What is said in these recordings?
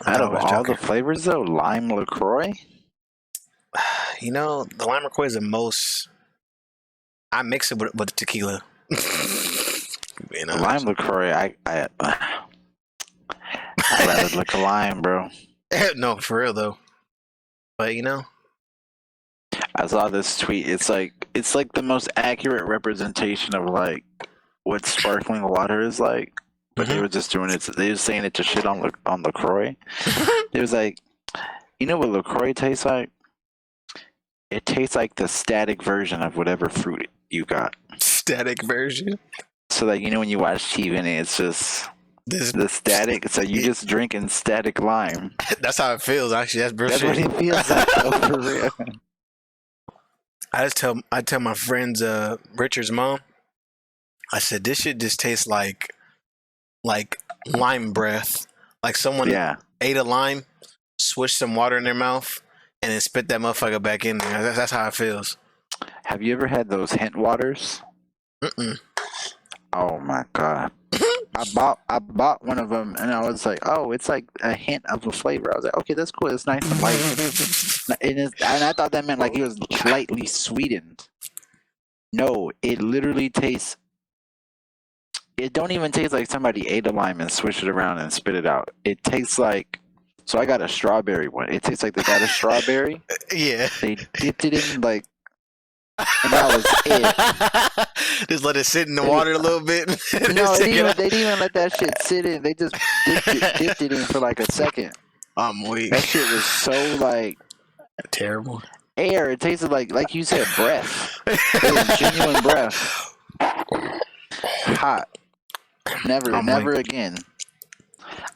I Out thought of I was all the joking. flavors, though, lime LaCroix? You know, the lime LaCroix is the most. I mix it with tequila. Being Lime honest. LaCroix, I'd rather lick a lime, bro. No, for real though. But you know, I saw this tweet. It's like the most accurate representation of like what sparkling water is like. But they Mhm. were just doing it. They were saying it to shit on LaCroix. It was like, you know what LaCroix tastes like? It tastes like the static version of whatever fruit you got. static version. So like, you know when you watch TV and it's just This the static. So you just drinking static lime. that's how it feels. Actually, that's real That's what shit. it feels like, though, for real. I tell my friends, Richard's mom. I said this shit just tastes like lime breath. Like someone Yeah. ate a lime, swished some water in their mouth, and then spit that motherfucker back in there. That's how it feels. Have you ever had those hint waters? Mm-mm. Oh my god. I bought one of them and I was like, oh, it's like a hint of a flavor. I was like, okay, that's cool. It's nice and light. And I thought that meant like it was slightly sweetened. No, it literally tastes. It don't even taste like somebody ate a lime and swished it around and spit it out. It tastes like. So I got a strawberry one. It tastes like they got a strawberry. Yeah. They dipped it in like, and that was it. Just let it sit in the water a little bit. No, they didn't even let that shit sit in. They just dipped it in for like a second. I'm weak. That shit was so like Terrible. air. It tasted like you said, breath. It was genuine breath. Hot. Never again.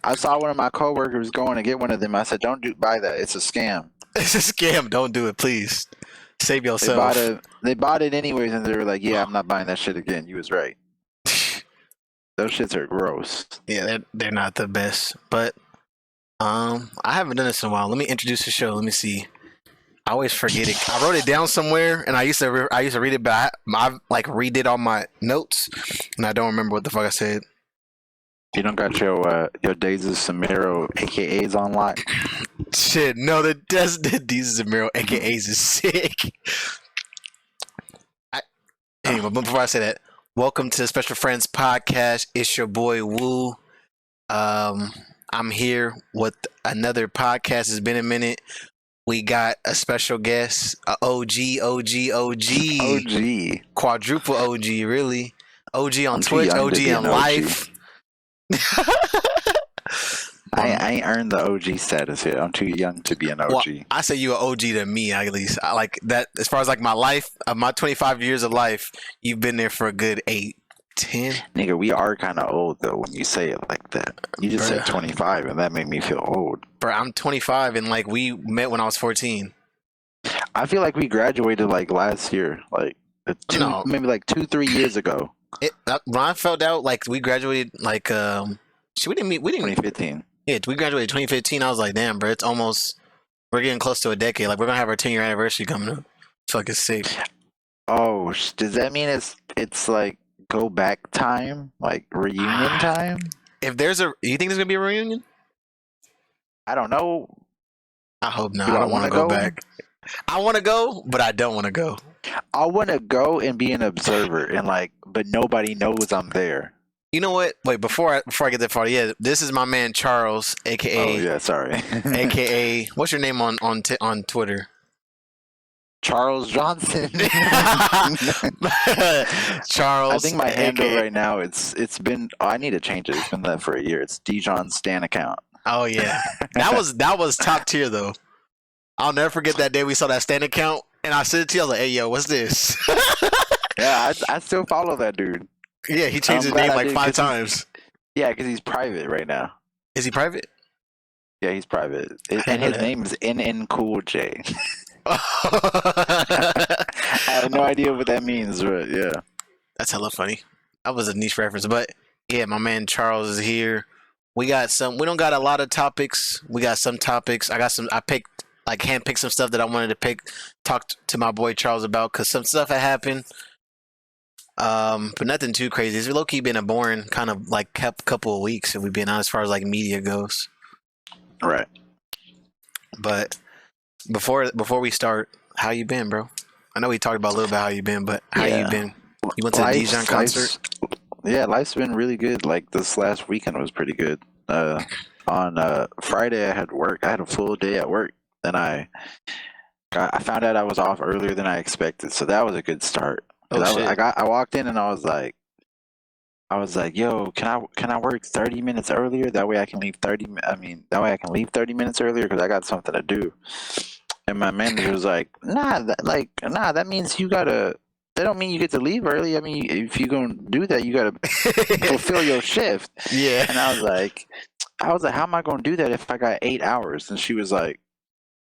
I saw one of my coworkers going to get one of them. I said, "Don't buy that. It's a scam." It's a scam. Don't do it, please. Save They yourself. bought it anyways, and they were like, "Yeah, I'm not buying that shit again." You was right. Those shits are gross. Yeah, they're not the best. But I haven't done this in a while. Let me introduce the show. Let me see. I always forget it. I wrote it down somewhere, and I used to read it, but I like redid all my notes, and I don't remember what the fuck I said. You don't got your Days of Samiro AKAs on lock. Shit, no, the Deez Zamiro AKAs is sick. Anyway, but before I say that, welcome to the Special Friends Podcast. It's your boy Wu. I'm here with another podcast. It's been a minute. We got a special guest, a OG, quadruple OG, really. OG on I'm too Twitch, young to OG be in an OG. life. I ain't earned the OG status yet. I'm too young to be an OG. Well, I say you an OG to me, at least. I like that. As far as like my life, my 25 years of life, you've been there for a good 8, 10. Nigga, we are kind of old though when you say it like that. You just said 25, and that made me feel old. Bro, I'm 25, and like we met when I was 14. I feel like we graduated like last year, like No. maybe like 2-3 years ago. When I felt out, like we graduated, like we didn't 2015. Yeah, we graduated 2015. I was like, damn, bro, we're getting close to a decade. Like we're gonna have our 10-year anniversary coming up. It's fucking sick. Oh, does that mean it's like go back time, like reunion time? If you think there's gonna be a reunion? I don't know. I hope not. Do I I don't want to wanna go go? back. I want to go, but I don't want to go. I want to go and be an observer, and like, but nobody knows I'm there. You know what? Wait, before I get that far, yeah, this is my man Charles, aka Oh yeah, sorry. aka what's your name on Twitter? Charles Johnson. Charles. I think my handle AKA right now it's been. Oh, I need to change it. It's been that for a year. It's Dijon Stan account. Oh yeah, that was top tier though. I'll never forget that day we saw that Stan account, and I said it to you, I was like, "Hey yo, what's this?" Yeah, I still follow that dude. Yeah, he changed his name like 5 times. Yeah, because he's private right now. Is he private? Yeah, he's private, and his name is NN Cool J. I have no idea what that means, but yeah. That's hella funny. That was a niche reference, but yeah, my man Charles is here. We don't got a lot of topics. We got some topics. I picked, like, handpicked some stuff that I wanted to talk to my boy Charles about, because some stuff had happened. But nothing too crazy. It's low-key been a boring kind of like couple of weeks, if we've been honest, as far as like media goes. Right. But before we start, how you been, bro? I know we talked about a little bit how you been, but how you Yeah. been? You went to the Dijon concert? Yeah, life's been really good. Like this last weekend was pretty good. On Friday I had work. I had a full day at work. Then I found out I was off earlier than I expected, so that was a good start. Oh shit! I walked in and I was like, yo, can I work 30 minutes earlier? That way I can leave 30 minutes earlier because I got something to do. And my manager was like, nah, that means you gotta. That don't mean you get to leave early. I mean, if you're gonna do that, you gotta fulfill your shift. Yeah. And I was like, how am I gonna do that if I got 8 hours? And she was like,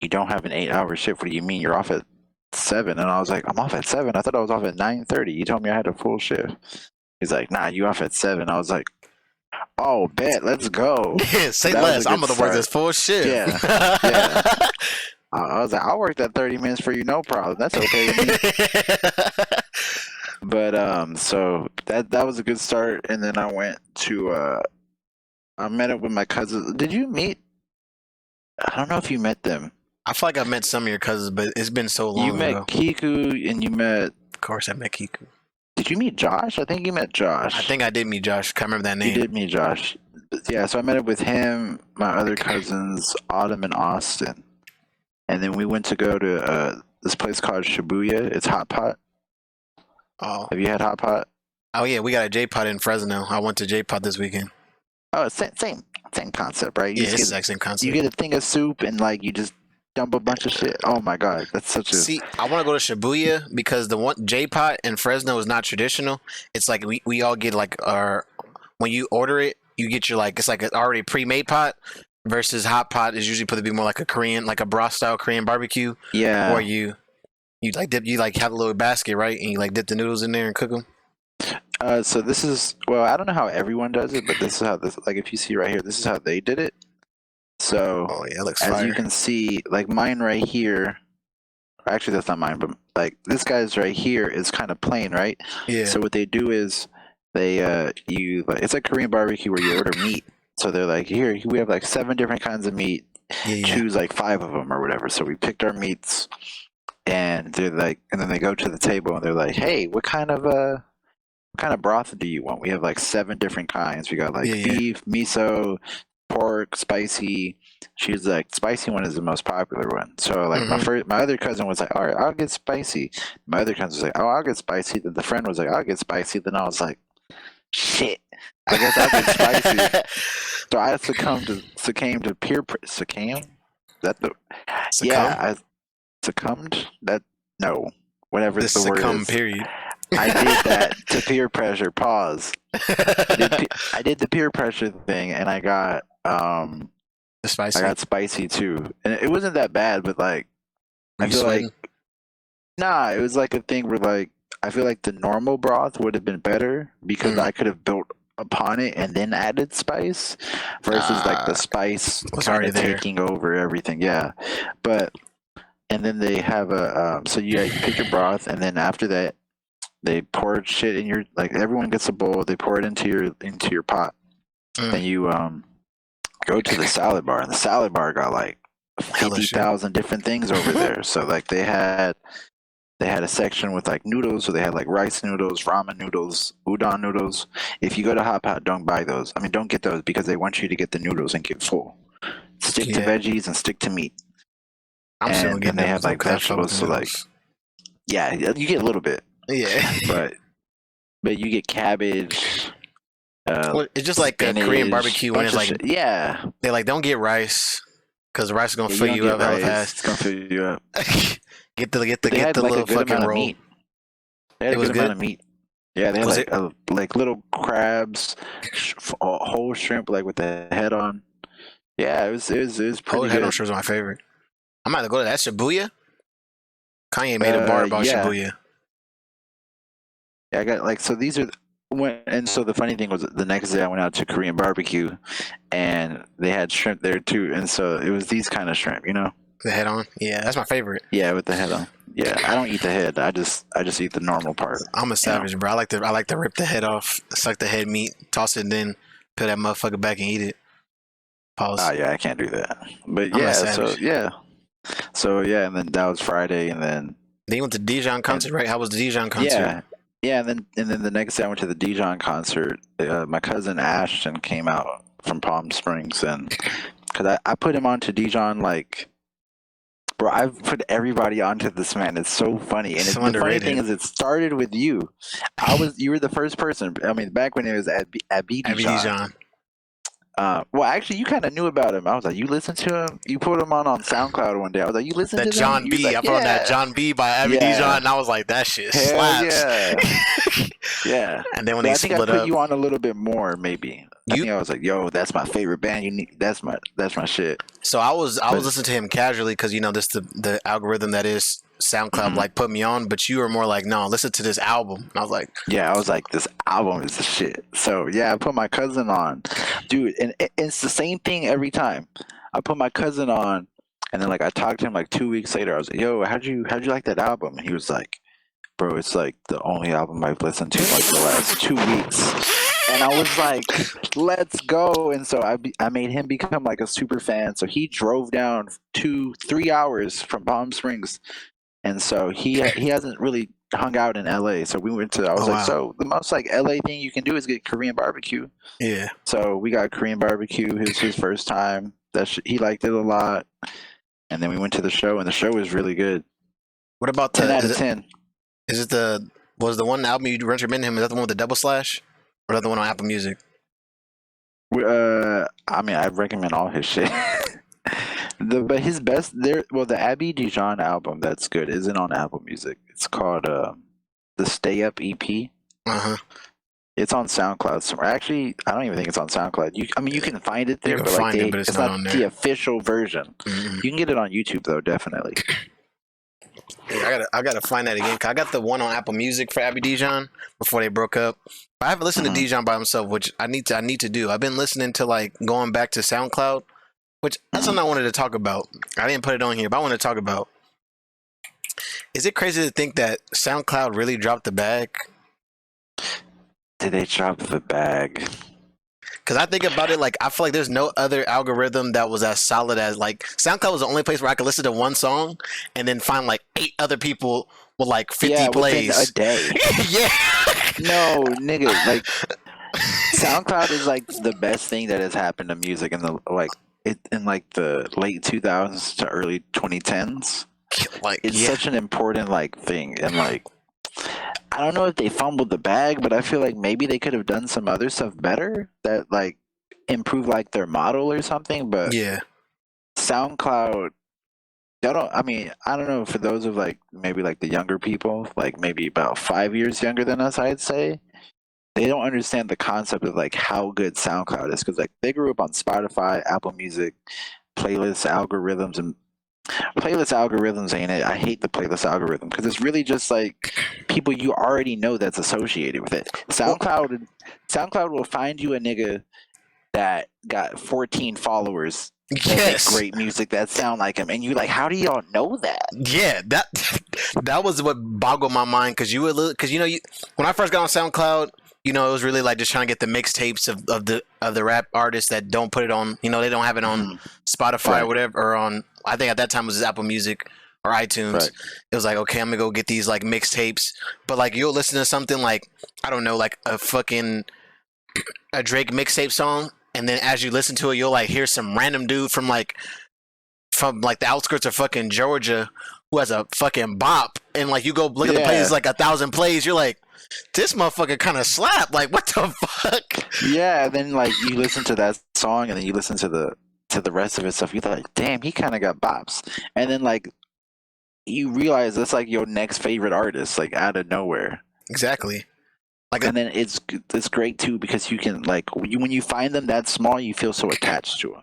you don't have an 8 hour shift. What do you mean? You're off at 7? And I was like, I'm off at 7. I thought I was off at 9:30. You told me I had a full shift. He's like, nah, you off at 7. I was like, oh, bet, let's go. Yeah, say less. I'm gonna work this full shift. Yeah, yeah. I was like, I'll work that 30 minutes for you, no problem. That's okay with me. But so that was a good start, and then I went to I met up with my cousins. Did you meet? I don't know if you met them. I feel like I've met some of your cousins, but it's been so long You met ago. Kiku, and you met. Of course, I met Kiku. Did you meet Josh? I think you met Josh. I think I did meet Josh. Can't remember that name. You did meet Josh. Yeah, so I met up with him, my other cousins, Autumn and Austin. And then we went to go to this place called Shibuya. It's Hot Pot. Oh. Have you had Hot Pot? Oh yeah, we got a J-Pot in Fresno. I went to J-Pot this weekend. Oh, same concept, right? Yeah, it's the exact same concept. You get a thing of soup and like you just dump a bunch of shit. Oh my god, that's such a. See, I want to go to Shibuya because the one J-Pot in Fresno is not traditional. It's like we all get like our when you order it, you get your like it's like an already pre-made pot. Versus hot pot is usually supposed to be more like a Korean, like a broth style Korean barbecue. Yeah. Or you like dip, you like have a little basket, right? And you like dip the noodles in there and cook them. So this is I don't know how everyone does it, but this is how like if you see right here, this is how they did it. So oh yeah, it looks as fire. you can see, like mine right here. Actually, that's not mine, but like this guy's right here is kind of plain, right? Yeah. So what they do is they it's like Korean barbecue where you order meat. So they're like, here, we have like 7 different kinds of meat. Yeah. Choose like 5 of them or whatever. So we picked our meats, and they're like, and then they go to the table and they're like, hey, what kind of broth do you want? We have like 7 different kinds. We got like beef, miso, pork, spicy. She's like, spicy one is the most popular one. So like my other cousin was like, all right, I'll get spicy. My other cousin was like, oh, I'll get spicy. Then the friend was like, I'll get spicy. Then I was like, shit. I guess I'll get spicy. So I succumbed to peer succumb? That the Succumb? Yeah, I succumbed. That no, whatever the word is. Period. I did that to peer pressure. Pause. I did the peer pressure thing, and I got the spicy. I got spicy too, and it wasn't that bad, but like I feel like it was like a thing where like I feel like the normal broth would have been better because I could have built upon it and then added spice versus like the spice kind of taking over everything. Yeah, but and then they have a so you pick your broth, and then after that they pour shit in your like everyone gets a bowl. They pour it into your pot. Then you go to the salad bar, and the salad bar got like 50,000 different things over there. So like they had a section with like noodles, so they had like rice noodles, ramen noodles, udon noodles. If you go to Hot Pot, don't buy those. I mean, don't get those because they want you to get the noodles and get full. Stick to veggies and stick to meat. I'm still getting they have like vegetables, so like yeah, you get a little bit. Yeah, but you get cabbage. Well, it's just like a Korean barbecue when it's like they like don't get rice because the rice is gonna fill you up hella fast. It's gonna fill you up. Get the little fucking roll. They had a good amount of meat. Yeah, they had like little crabs, a whole shrimp like with the head on. Yeah, it was pretty good. Head on shrimp was my favorite. I'm about to go to that Shibuya. Kanye made a bar about Shibuya. Yeah, I got like so these are and so the funny thing was the next day I went out to Korean barbecue and they had shrimp there too, and so it was these kind of shrimp, you know. The head on? Yeah, that's my favorite. Yeah, with the head on. Yeah, I don't eat the head. I just eat the normal part. I'm a savage, bro. I like to rip the head off, suck the head meat, toss it, and then put that motherfucker back and eat it. Pause. yeah, I can't do that. But I'm yeah, a savage. and then that was Friday, and then Then you went to Dijon concert, right? How was the Dijon concert? yeah, and then the next day I went to the Dijon concert. My cousin Ashton came out from Palm Springs, and because I put him onto Dijon, like, bro, I've put everybody onto this man. It's so funny, and So the funny underrated. thing is, it started with you. You were the first person. I mean, back when it was at Abby Dijon. Dijon. Well, actually, you kind of knew about him. I was like, you listened to him? You put him on SoundCloud one day. I was like, you listened That to them? John You was B. like, I put on that John B by Abby Dijon, and I was like, that shit Hell slaps. yeah. Yeah. And then when But they I think I split put up, you on a little bit more, maybe. I you. think I was like, yo, that's my favorite band. That's my shit. So I was listening to him casually because this the algorithm that is SoundCloud like put me on, but you were more like, no, listen to this album. And I was like, Yeah, I was like, this album is the shit. So yeah, I put my cousin on, dude, and it's the same thing every time. I put my cousin on, and then like I talked to him like 2 weeks later. I was like, yo, how'd you like that album? And he was like, bro, it's like the only album I've listened to in like the last 2 weeks. And I was like, let's go. And so I made him become like a super fan. So he drove down 2-3 hours from Palm Springs, and so he hasn't really hung out in LA. So we went to. I was like, so the most like LA thing you can do is get Korean barbecue. yeah. So we got Korean barbecue. It was his first time. He liked it a lot. And then we went to the show, and the show was really good. What about 10 out of 10. Is it was the one album you recommended him? Is that the one with the double slash, or is that the one on Apple Music? I mean, I recommend all his shit. But his best the Abby Dijon album that's good isn't on Apple Music. It's called the Stay Up EP. It's on SoundCloud somewhere. Actually, I don't even think it's on SoundCloud. You can find it there, You can but find it, but it's not on there. The official version. You can get it on YouTube though, definitely. Yeah, I gotta find that again. 'Cause I got the one on Apple Music for Abby Dijon before they broke up. I haven't listened to Dijon by himself, which I need to do. I've been listening to like going back to SoundCloud, which that's something I wanted to talk about. I didn't put it on here, but I want to talk about. Is it crazy to think that SoundCloud really dropped the bag? Did they drop the bag? Because I think about it, like I feel like there's no other algorithm that was as solid as like SoundCloud was the only place where I could listen to one song and then find like 8 other people with like 50 plays within a day. Yeah. No, nigga, like SoundCloud is like the best thing that has happened to music in the late 2000s to early 2010s. Like it's such an important like thing, and like I don't know if they fumbled the bag, but I feel like maybe they could have done some other stuff better that like improve like their model or something. But yeah, SoundCloud, I don't know, for those of like maybe like the younger people, like maybe about 5 years younger than us, I'd say, they don't understand the concept of like how good SoundCloud is, because like they grew up on Spotify, Apple Music, playlist algorithms, and playlist algorithms ain't it. I hate the playlist algorithm because it's really just like people you already know that's associated with it. SoundCloud will find you a nigga that got 14 followers that make great music that sound like him, and you like, how do y'all know that? Yeah, that was what boggled my mind, because when I first got on SoundCloud, it was really like just trying to get the mixtapes of the rap artists that don't put it on, they don't have it on Spotify or whatever, or on, I think at that time it was Apple Music or iTunes. Right. It was like, okay, I'm gonna go get these like mixtapes, but like you'll listen to something like, I don't know, like a Drake mixtape song, and then as you listen to it, you'll like hear some random dude from the outskirts of fucking Georgia who has a fucking bop, and like you go look at the plays, like 1,000 plays, you're like, this motherfucker kind of slap. Like, what the fuck? Yeah, and then like you listen to that song, and then you listen to the rest of his stuff. You're like, damn, he kind of got bops. And then like you realize that's like your next favorite artist, like out of nowhere. Exactly. Like, and then it's great too, because you can like when you find them that small, you feel so attached to them.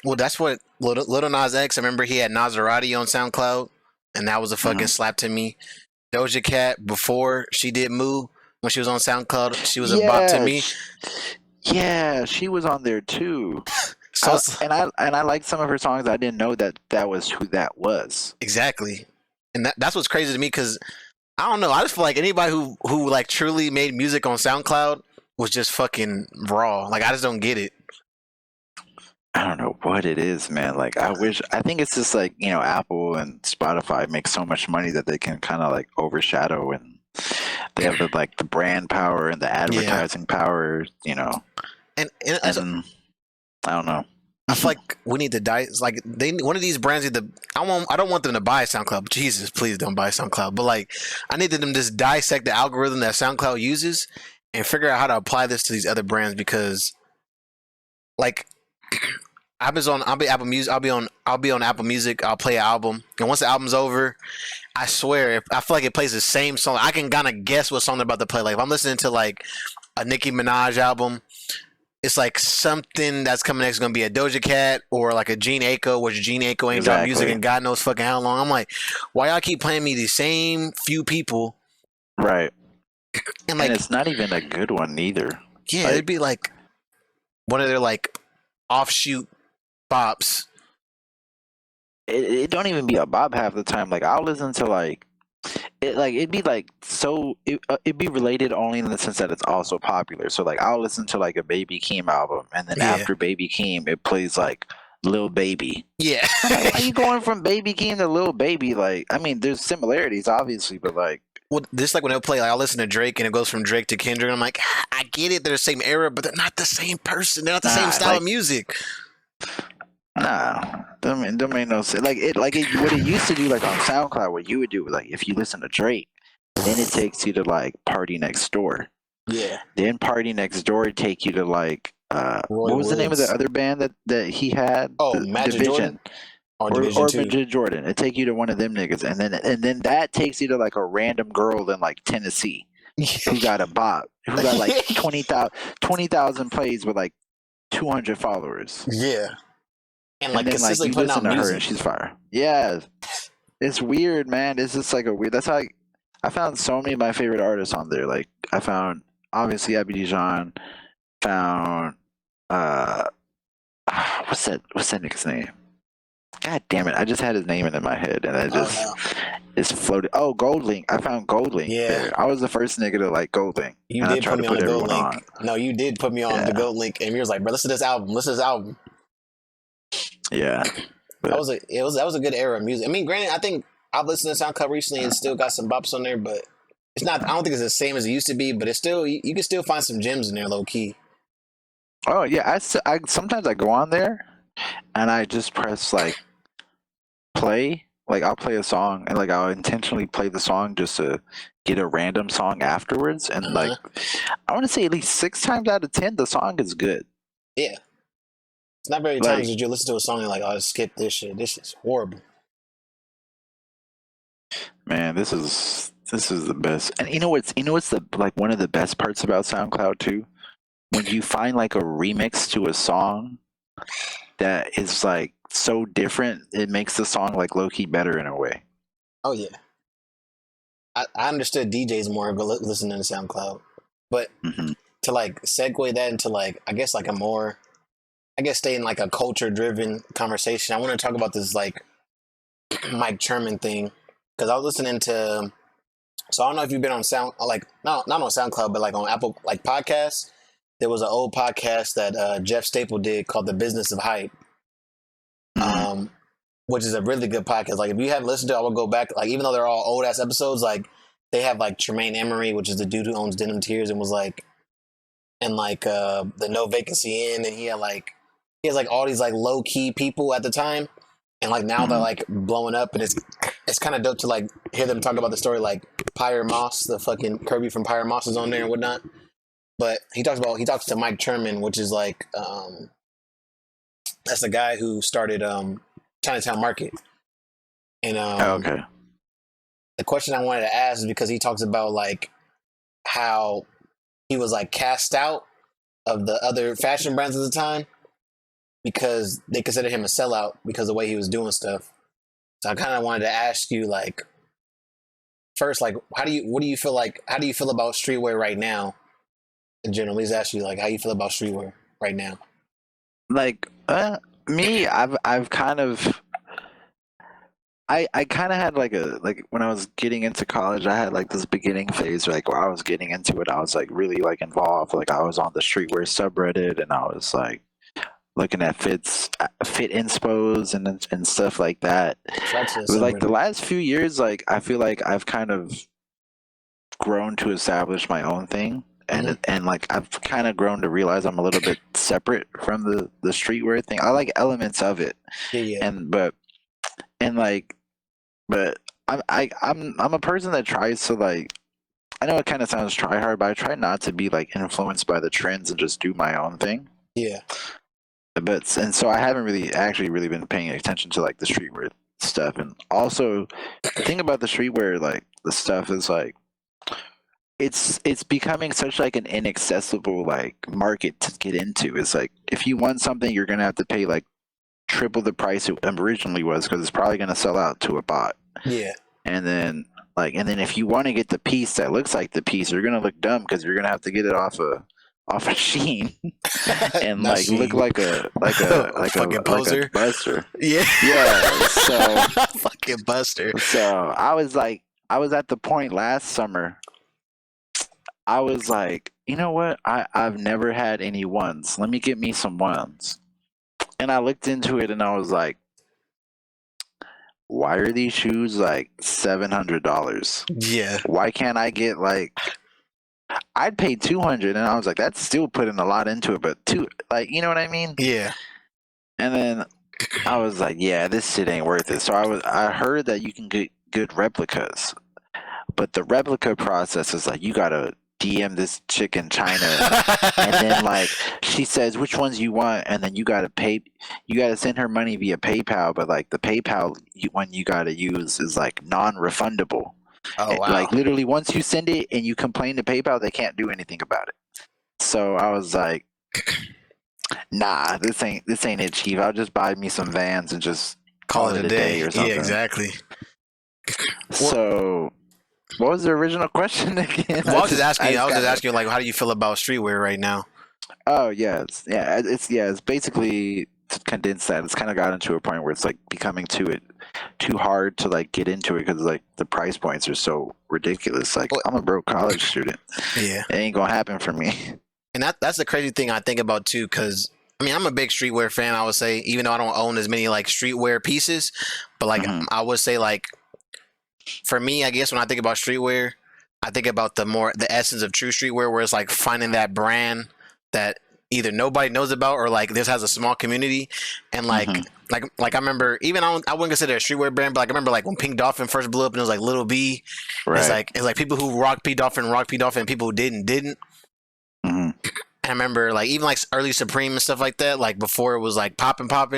Well, that's what Lil Nas X. I remember he had Maserati on SoundCloud, and that was a fucking slap to me. Doja Cat, before she did Moo, when she was on SoundCloud, she was a bop to me. Yeah, she was on there too. I liked some of her songs. I didn't know that was who that was. Exactly, and that's what's crazy to me, because I don't know. I just feel like anybody who like truly made music on SoundCloud was just fucking raw. Like, I just don't get it. I don't know what it is, man. Like I think it's just like, Apple and Spotify make so much money that they can kind of like overshadow, and they have the brand power and the Yeah, advertising power, and and I don't know. I feel like we need to like one of these brands need to. I don't want them to buy SoundCloud. Jesus, please don't buy SoundCloud. But like, I need them to just dissect the algorithm that SoundCloud uses and figure out how to apply this to these other brands, because like I'll be Apple Music. I'll be on Apple Music. I'll play an album, and once the album's over, I swear, I feel like it plays the same song. I can kind of guess what song they're about to play. Like if I'm listening to like a Nicki Minaj album, it's like something that's coming next is gonna be a Doja Cat or like a Gene Aiko, which Gene Aiko ain't dropped music Exactly. in God knows fucking how long. I'm like, why y'all keep playing me these same few people? Right. And And like, it's not even a good one either. yeah, Like, it'd be like one of their like offshoot bops. it don't even be a bop half the time. Like I'll listen to it'd be like it'd be related only in the sense that it's also popular. So like I'll listen to like a Baby Keem album, and then Yeah, after Baby Keem it plays like Lil Baby. yeah. I'm like, why are you going from Baby Keem to Lil Baby? Like, I mean, there's similarities obviously, but like, Well, just like when they'll play, like I'll listen to Drake and it goes from Drake to Kendrick. And I'm like, I get it, they're the same era, but they're not the same person. They're not the same nah, style of music. don't make no sense. What it used to do, like on SoundCloud, what you would do, like if you listen to Drake, then it takes you to like Party Next Door. Yeah, Then Party Next Door would take you to like Roy what was the name of the Woods. other band that he had? Oh, The Magic Jordan or Or Division Two. Majid Jordan. It take you to one of them niggas, and then that takes you to like a random girl in like Tennessee who got a bop, who got like 20,000 plays with like 200 followers. Yeah, and like And then like consistently you putting listen out to her music. and she's fire. Yeah, it's weird, man. It's just like a weird. That's how I found so many of my favorite artists on there. Like I found obviously Abby Dijon, found uh, what's that nigga's name? God damn it! I just had his name in my head, and I just Oh no, it's floated. Oh, Goldlink! I found Goldlink yeah, there. I was the first nigga to like Goldlink, you and I did tried put to me on put the Goat everyone Link. on. No, you did put me on the Yeah, Goat Link, and you was like, bro, listen to this album. Listen to this album. yeah, That but was a good era of music. I mean, granted, I think I've listened to SoundCloud recently and still got some bops on there, but it's not. I don't think it's the same as it used to be, but it's still you can still find some gems in there, low key. oh yeah, I sometimes I go on there and I just press like play. Like I'll play a song and like I'll intentionally play the song just to get a random song afterwards, and like Uh-huh. I want to say at least 6 times out of 10 the song is good. Yeah, it's not very times Like that you listen to a song and like, oh, skip this shit. This shit's horrible. man, this is the best. And you know what's the like one of the best parts about SoundCloud too? When you find like a remix to a song that is like so different, it makes the song like low key better in a way. Oh yeah, I understood DJs more listening to SoundCloud, but Hmm. to like segue that into like I guess like a more I guess stay in like a culture driven conversation. I want to talk about this like Mike Sherman thing because I was listening to. So I don't know if you've been on Sound like not on SoundCloud, but like on Apple like podcasts. There was an old podcast that Jeff Staple did called The Business of Hype, Hmm. um, which is a really good podcast. Like if you haven't listened to it, I would go back. Like even though they're all old ass episodes, like they have like Tremaine Emory, which is the dude who owns Denim Tears, and was like and like the No Vacancy Inn, and he has like all these like low key people at the time, and like now they're Hmm. like blowing up, and it's kind of dope to like hear them talk about the story. Like Pyre Moss, the fucking Kirby from Pyre Moss is on there and whatnot. But he talks to Mike Sherman, which is like that's the guy who started Chinatown Market. And Oh, okay. the question I wanted to ask is because he talks about like how he was like cast out of the other fashion brands at the time because they considered him a sellout because of the way he was doing stuff. So I kind of wanted to ask you like first, like how do you feel about streetwear right now? In general, please ask you like how you feel about streetwear right now. Like me, I've kind of I kind of had like when I was getting into college, I had like this beginning phase like where I was getting into it. I was like really like involved. Like I was on the streetwear subreddit, and I was like looking at fit inspos and stuff like that. But like the last few years, like I feel like I've kind of grown to establish my own thing. And like I've kind of grown to realize I'm a little bit separate from the streetwear thing. I like elements of it, Yeah. but I'm a person that tries to like. I know it kind of sounds try hard, but I try not to be like influenced by the trends and just do my own thing. Yeah. And so I haven't really been paying attention to like the streetwear stuff. And also the thing about the streetwear, like the stuff is like it's becoming such like an inaccessible like market to get into. It's like if you want something, you're gonna have to pay like triple the price it originally was because it's probably gonna sell out to a bot. Yeah. And then if you want to get the piece that looks like the piece, you're gonna look dumb because you're gonna have to get it off a Sheen and like Sheen. look like a fucking poser. Like a buster. Yeah. So fucking buster. So I was at the point last summer. I was like, you know what? I've never had any ones. Let me get me some ones. And I looked into it and I was like, why are these shoes like $700? Yeah. Why can't I get like I'd pay $200 and I was like, that's still putting a lot into it, but you know what I mean? Yeah. And then I was like, yeah, this shit ain't worth it. So I heard that you can get good replicas, but the replica process is like you gotta DM this chick in China, and then like she says which ones you want, and then you gotta send her money via PayPal, but like the PayPal one you gotta use is like non-refundable. Oh wow! Like literally, once you send it and you complain to PayPal, they can't do anything about it. So I was like, nah, this ain't it, Chief. I'll just buy me some Vans and just call it a day or something. Yeah, exactly. So, what was the original question again? Well, I was just asking, like, how do you feel about streetwear right now? Oh it's basically, to condense that, it's kind of gotten to a point where it's like becoming too hard to like get into it because like the price points are so ridiculous. Like I'm a broke college student. Yeah, it ain't gonna happen for me. And that's the crazy thing I think about too, because I mean I'm a big streetwear fan. I would say, even though I don't own as many like streetwear pieces, but like I would say like for me, I guess when I think about streetwear, I think about the essence of true streetwear, where it's like finding that brand that either nobody knows about or like this has a small community. And like I remember, even I wouldn't consider it a streetwear brand, but like I remember like when Pink Dolphin first blew up and it was like Little B. Right. It's like people who rock Pink Dolphin, and people who didn't. And I remember like even like early Supreme and stuff like that, like before it was like popping. Back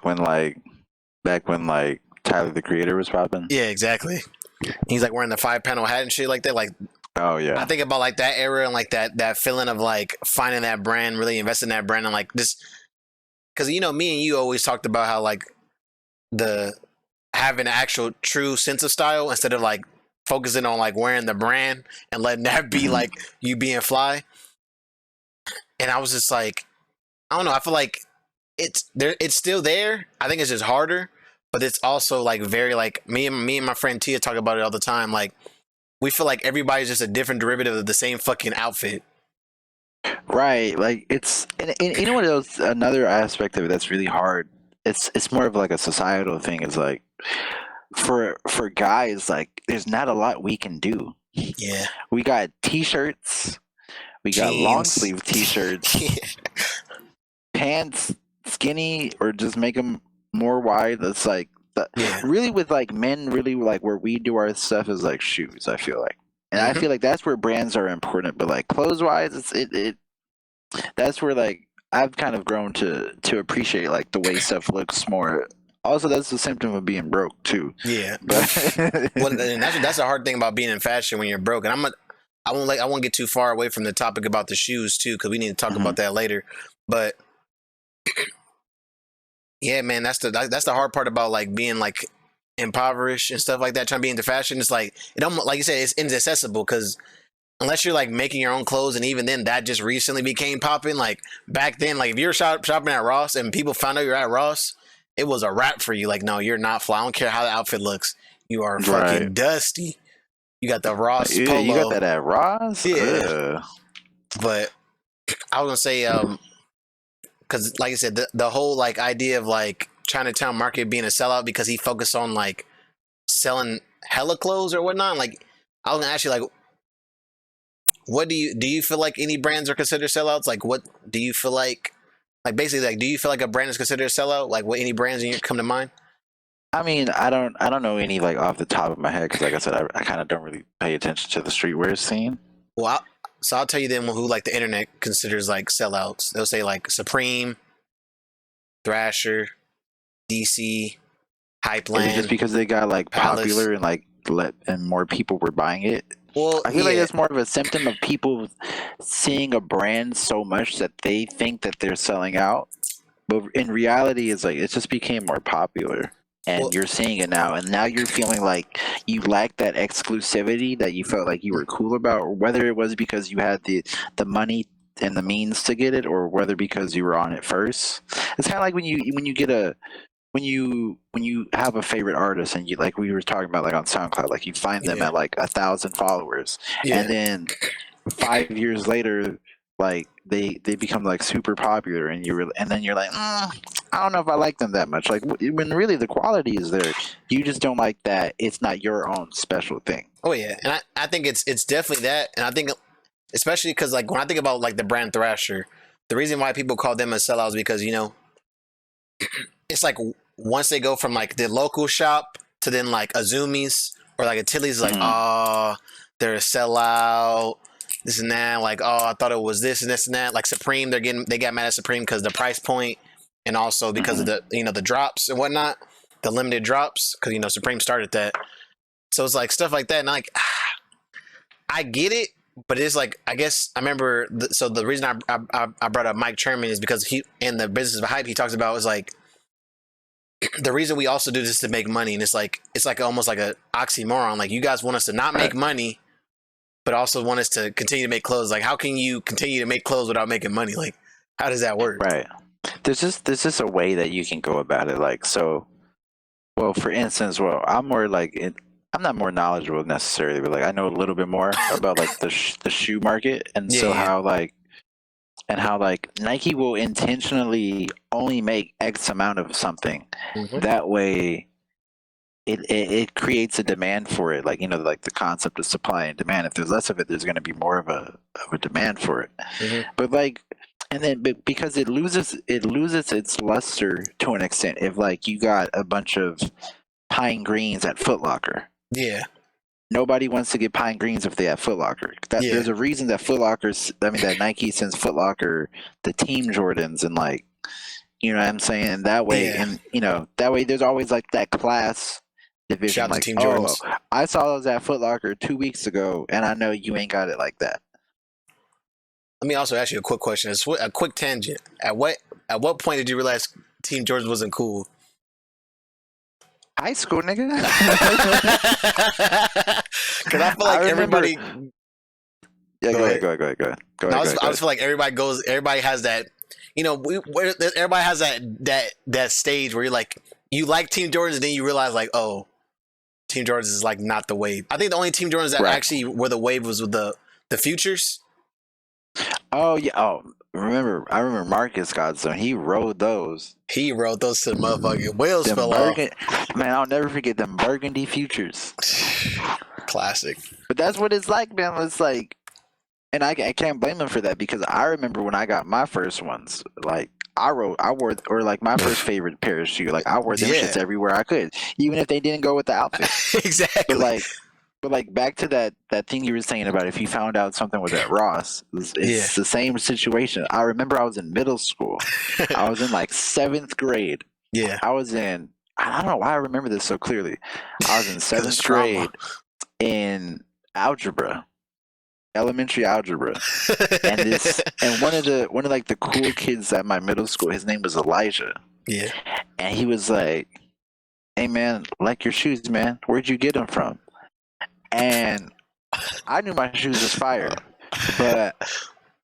when Tyler the Creator was popping. Yeah, exactly. He's like wearing the 5-panel hat and shit like that. Like, oh yeah. I think about like that era and like that feeling of like finding that brand, really investing in that brand, and like this, because you know me and you always talked about how like the having an actual true sense of style instead of like focusing on like wearing the brand and letting that be like you being fly. And I was just like, I don't know. I feel like it's there. It's still there. I think it's just harder, but it's also like very like me and my friend Tia talk about it all the time. Like we feel like everybody's just a different derivative of the same fucking outfit. Right. Like it's and you know what else? Another aspect of it that's really hard. It's more of like a societal thing. Is like for guys, like there's not a lot we can do. Yeah. We got t-shirts. We got long sleeve t-shirts. Pants skinny or just make them more wide. That's like really with like men, really like where we do our stuff is like shoes, I feel like. And I feel like that's where brands are important, but like clothes wise, that's where like I've kind of grown to appreciate like the way stuff looks more. Also, that's a symptom of being broke too. Yeah, but and that's the hard thing about being in fashion when you're broke. And I won't get too far away from the topic about the shoes too, because we need to talk about that later. But yeah, man, that's the hard part about like being like impoverished and stuff like that. Trying to be into fashion, it's like it almost, like you said, it's inaccessible because unless you're like making your own clothes, and even then, that just recently became popping. Like back then, like if you're shopping at Ross and people found out you're at Ross, it was a wrap for you. Like, no, you're not fly. I don't care how the outfit looks. You are fucking dusty. You got the Ross polo. You got that at Ross? Yeah. But I was gonna say, because like I said, the whole like idea of like Chinatown Market being a sellout because he focused on like selling hella clothes or whatnot. Like, I was gonna ask you, like, what do you feel like any brands are considered sellouts? Like, what do you feel like basically, like, do you feel like a brand is considered a sellout? Like, what any brands in you come to mind? I mean, I don't know any like off the top of my head because, like I said, I kind of don't really pay attention to the streetwear scene. Well, so I'll tell you then who like the internet considers like sellouts. They'll say like Supreme, Thrasher, DC, Is it just Hypeland, because they got like Palace. popular and like and more people were buying it? Well, I feel like yeah, that's more of a symptom of people seeing a brand so much that they think that they're selling out. But in reality, it's like it just became more popular, well, and you're seeing it now. And now you're feeling like you lack that exclusivity that you felt like you were cool about, or whether it was because you had the money and the means to get it, or whether because you were on it first. It's kind of like when you get a when you have a favorite artist and you like we were talking about like on SoundCloud, like you find them yeah, at like 1,000 followers, and yeah. then 5 years later, like they become like super popular, and and then you're like, I don't know if I like them that much. Like when really the quality is there, you just don't like that it's not your own special thing. Oh yeah, and I think it's definitely that, and I think especially because like when I think about like the brand Thrasher, the reason why people call them a sellout is because it's like once they go from like the local shop to then like Azumi's or like a Tilly's, like, Hmm. oh, they're a sellout, this and that. Like, oh, I thought it was this and this and that. Like Supreme, they got mad at Supreme because the price point, and also because of Hmm. the drops and whatnot, the limited drops, because Supreme started that. So it's like stuff like that, and like I get it, but it's like I guess I remember. So the reason I brought up Mike Sherman is because he in the business of hype he talks about is like the reason we also do this is to make money, and it's like almost like a oxymoron. Like, you guys want us to not make Right. money, but also want us to continue to make clothes. Like, how can you continue to make clothes without making money? Like, how does that work? Right. There's just a way that you can go about it. Like so. Well, for instance, I'm more like I'm not more knowledgeable necessarily, but like I know a little bit more about like the shoe market, and Yeah, so yeah, how like Nike will intentionally only make X amount of something. mm-hmm. That way, it creates a demand for it. Like like the concept of supply and demand. If there's less of it, there's going to be more of a demand for it. Mm-hmm. But like, and then but because it loses its luster to an extent. If like you got a bunch of pine greens at Foot Locker. Yeah, Nobody wants to get pine greens if they have Foot Locker. yeah, There's a reason that that Nike sends Foot Locker the team Jordans, and like what I'm saying. And that way, yeah. and there's always like that class Shout division. out to Like, Team oh, Jordans. I saw those at Foot Locker 2 weeks ago, and I know you ain't got it like that. Let me also ask you a quick question. A quick tangent. At what point did you realize Team Jordans wasn't cool? High school, nigga. Because I feel I like remember. everybody. Yeah, Go go ahead, ahead. go ahead, go ahead, go ahead, go No, ahead, I go just, ahead, I go just feel like everybody has that. Everybody has that stage where you're like, you like Team Jordans, and then you realize like, oh, Team Jordans is like not the wave. I think the only Team Jordans that Right. actually were the wave was with the Futures. Oh yeah. Oh, I remember Marcus got some. He rode those. He rode those to the motherfucking wheels Them fell off. Man, I'll never forget them burgundy futures. Classic. But that's what it's like, man. It's like, and I can't blame him for that because I remember when I got my first ones, like I wore, or like my first favorite pair of shoes, like I wore them Yeah, shits everywhere I could, even if they didn't go with the outfit. But exactly. like back to that thing you were saying about if you found out something was at Ross, Yeah, it's the same situation. I remember I was in middle school. I was in like 7th grade. yeah. I don't know why I remember this so clearly. I was in Because it's 7th trauma. grade in algebra, elementary algebra, and one of like the cool kids at my middle school, his name was Elijah, Yeah. and he was like, "Hey man, like your shoes, man. Where'd you get them from?" And I knew my shoes was fire, but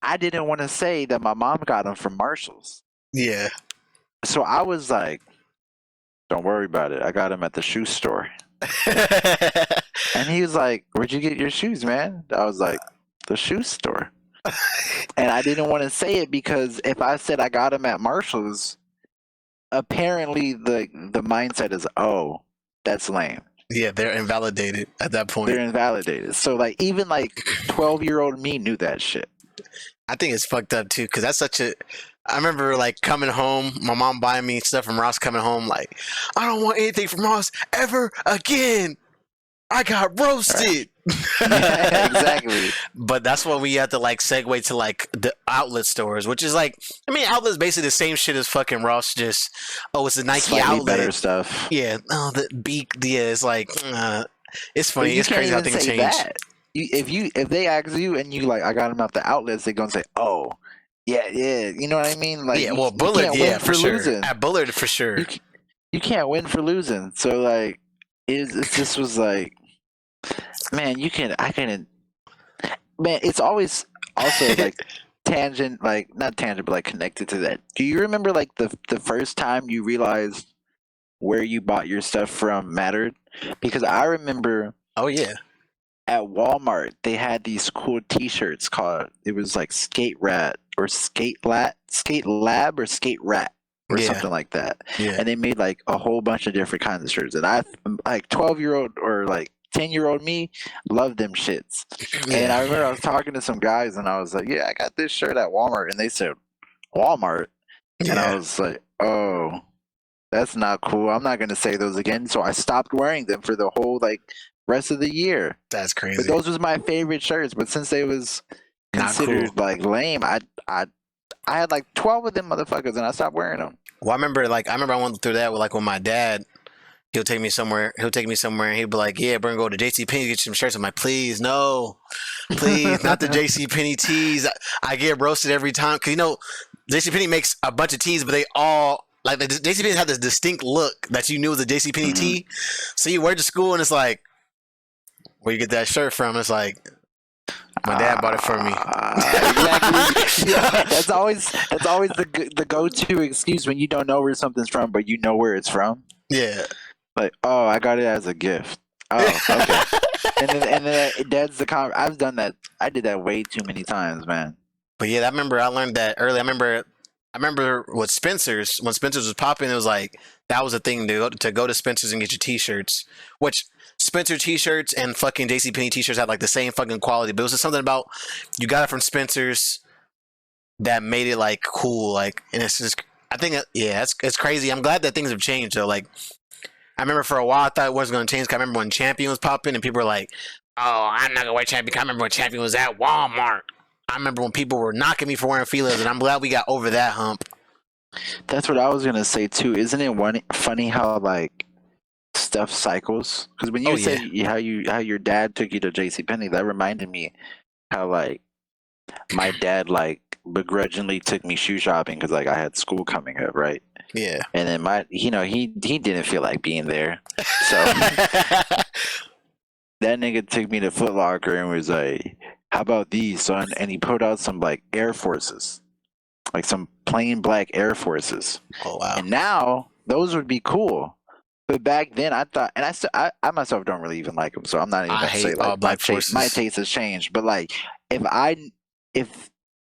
I didn't want to say that my mom got them from Marshalls. Yeah. So I was like, "Don't worry about it. I got them at the shoe store." And he was like, "Where'd you get your shoes, man?" I was like, "The shoe store." And I didn't want to say it because if I said I got them at Marshall's, apparently the mindset is, oh, that's lame. Yeah, they're invalidated at that point. They're invalidated. So like even like 12-year-old me knew that shit. I think it's fucked up too, because that's such a. I remember like coming home, my mom buying me stuff from Ross. Coming home, like, I don't want anything from Ross ever again. I got roasted. Yeah, exactly. But that's when we had to like segue to like the outlet stores, which is like, I mean, outlet's basically the same shit as fucking Ross. Just it's a Nike Slightly outlet. better stuff. Yeah. Oh, the beak. Yeah, it's like it's funny. It's crazy how things change. That. If they ask you and you like, I got them out the outlets, they're gonna say, oh, yeah, you know what I mean? Like, yeah, well, Bullard, yeah, for sure. Losing. At Bullard, for sure. You can't win for losing. So like, it just was like, man, man, it's always also like tangent, like not tangent, but like connected to that. Do you remember like the first time you realized where you bought your stuff from mattered? Because I remember. Oh yeah. At Walmart, they had these cool T-shirts called. It was like Skate Rat or Skate Lab or Skate Rat or something like that. Yeah. And they made like a whole bunch of different kinds of shirts. And I, like 12-year-old or like 10-year-old me, loved them shits. Yeah. And I remember I was talking to some guys and I was like, yeah, I got this shirt at Walmart. And they said, Walmart? Yeah. And I was like, oh, that's not cool. I'm not going to say those again. So I stopped wearing them for the whole like rest of the year. That's crazy. But those was my favorite shirts. But since they was considered cool, like lame, I had like 12 of them motherfuckers, and I stopped wearing them. Well, I remember I went through that with like with my dad. He'll take me somewhere, and he'd be like, "Yeah, we're gonna go to JCPenney to get you some shirts." I'm like, "Please, no, please, not the JCPenney tees." I get roasted every time because JCPenney makes a bunch of tees, but they all like the JCPenney had this distinct look that you knew was a JCPenney tee. So you wear it to school, and it's like, where you get that shirt from? It's like, my dad bought it for me. Exactly. Yeah, that's always the go-to excuse when you don't know where something's from, but you know where it's from. Yeah. Like, oh, I got it as a gift. Oh, okay. and then that's the I've done that. I did that way too many times, man. But yeah, I remember I learned that early. I remember with Spencer's, when Spencer's was popping, it was like that was a thing to go to Spencer's and get your T-shirts, which Spencer T-shirts and fucking JCPenney T-shirts had like the same fucking quality, but it was just something about you got it from Spencer's that made it like cool, like, and it's just, I think, yeah, it's crazy. I'm glad that things have changed though. Like, I remember for a while I thought it wasn't going to change. I remember when Champion was popping and people were like, "Oh, I'm not gonna wear Champion." I remember when Champion was at Walmart. I remember when people were knocking me for wearing Fila's, and I'm glad we got over that hump. That's what I was gonna say too. Isn't it funny how like stuff cycles? Because when you said how your dad took you to JCPenney, that reminded me how like my dad like begrudgingly took me shoe shopping because like I had school coming up, right? Yeah. And then he didn't feel like being there, so that nigga took me to Foot Locker and was like, "How about these, son?" And he put out some like Air Forces, like some plain black Air Forces. Oh wow! And now those would be cool, but back then I thought, and I myself don't really even like them, so I'm not even gonna say like my taste has changed. But like if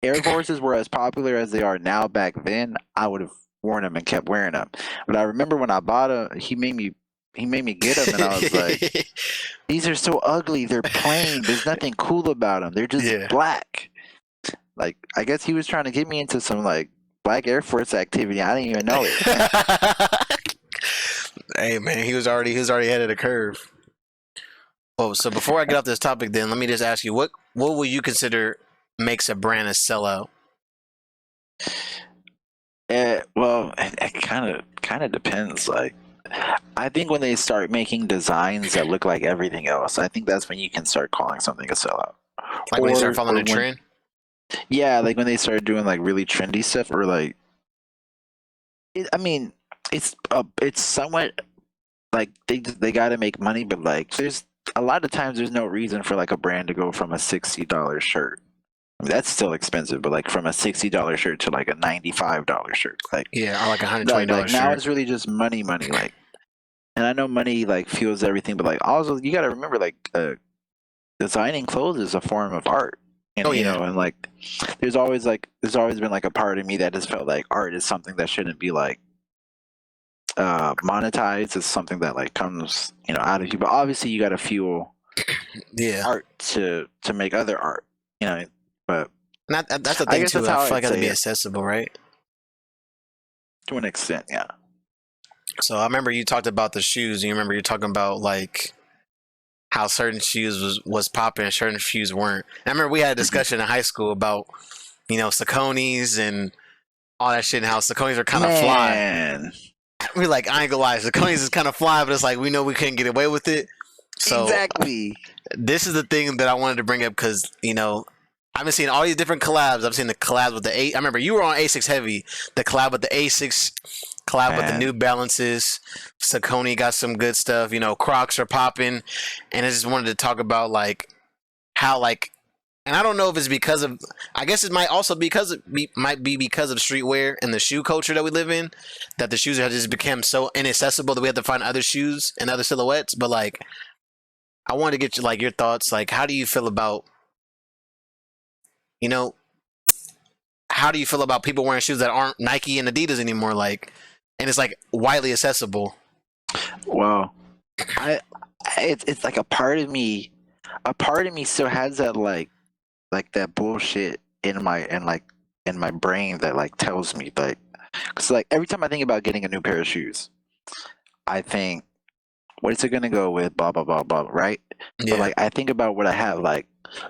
Air Forces were as popular as they are now back then, I would have worn them and kept wearing them. But I remember when I bought them, he made me get them, and I was like, these are so ugly. They're plain. There's nothing cool about them. They're just black. Like, I guess he was trying to get me into some like black Air Force activity. I didn't even know it. Hey man, he was already ahead of the curve. Oh, so before I get off this topic, then let me just ask you, what will you consider makes a brand a sellout? Well, it kind of depends. Like, I think when they start making designs that look like everything else, I think that's when you can start calling something a sellout. Like when they start following a trend? Yeah, like when they start doing like really trendy stuff, or like, I mean, it's somewhat like they got to make money, but like there's a lot of times there's no reason for like a brand to go from a $60 shirt. I mean, that's still expensive, but like from a $60 shirt to like a $95 shirt, like yeah, or like $120 like, shirt. now it's really just money, like. And I know money like fuels everything, but like also you got to remember like designing clothes is a form of art. And Oh you yeah. know, and like there's always been like a part of me that just felt like art is something that shouldn't be like monetized. It's something that like comes, you know, out of you. But obviously you gotta fuel Yeah. art to make other art, you know. But And that's the I thing guess that's too. I how feel like I'd it has to say be it accessible, right? to an extent, yeah. So I remember you talked about the shoes. And you remember you talking about like how certain shoes was popping and certain shoes weren't. I remember we had a Mhm. discussion in high school about, you know, Sauconys and all that shit and how Sauconys are kind of fly. Man, We like, I ain't gonna lie, Sauconys is kind of fly, but it's like we know we couldn't get away with it. So exactly. this is the thing that I wanted to bring up because, you know, I've been seeing all these different collabs. I've seen the collabs with the I remember you were on A6 heavy. The collab with the A6, collab with the Man, New Balances. Saucony got some good stuff. You know, Crocs are popping, and I just wanted to talk about like how like, and I don't know if it's because of. I guess it might also might be because of streetwear and the shoe culture that we live in, that the shoes have just become so inaccessible that we have to find other shoes and other silhouettes. But like, I wanted to get you like your thoughts. Like, how do you feel about, you know, how do you feel about people wearing shoes that aren't Nike and Adidas anymore? Like, and it's like widely accessible. well, I it's like a part of me still has that like that bullshit in my brain that like tells me like, cause like every time I think about getting a new pair of shoes, I think, what is it gonna go with? Blah blah blah blah, right? But Yeah, like I think about what I have, like,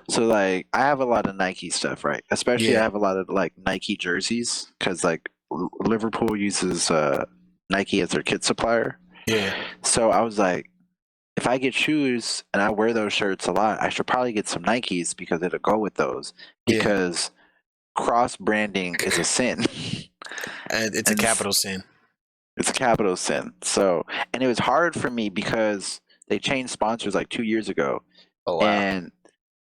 so like I have a lot of Nike stuff, right? Especially I yeah, have a lot of like Nike jerseys, cause like Liverpool uses Nike as their kit supplier. yeah, So I was like, if I get shoes and I wear those shirts a lot, I should probably get some Nikes because it'll go with those. yeah. Because cross branding is a sin. And it's a And capital sin. it's a capital sin. So, and it was hard for me because they changed sponsors like 2 years ago, Oh wow. and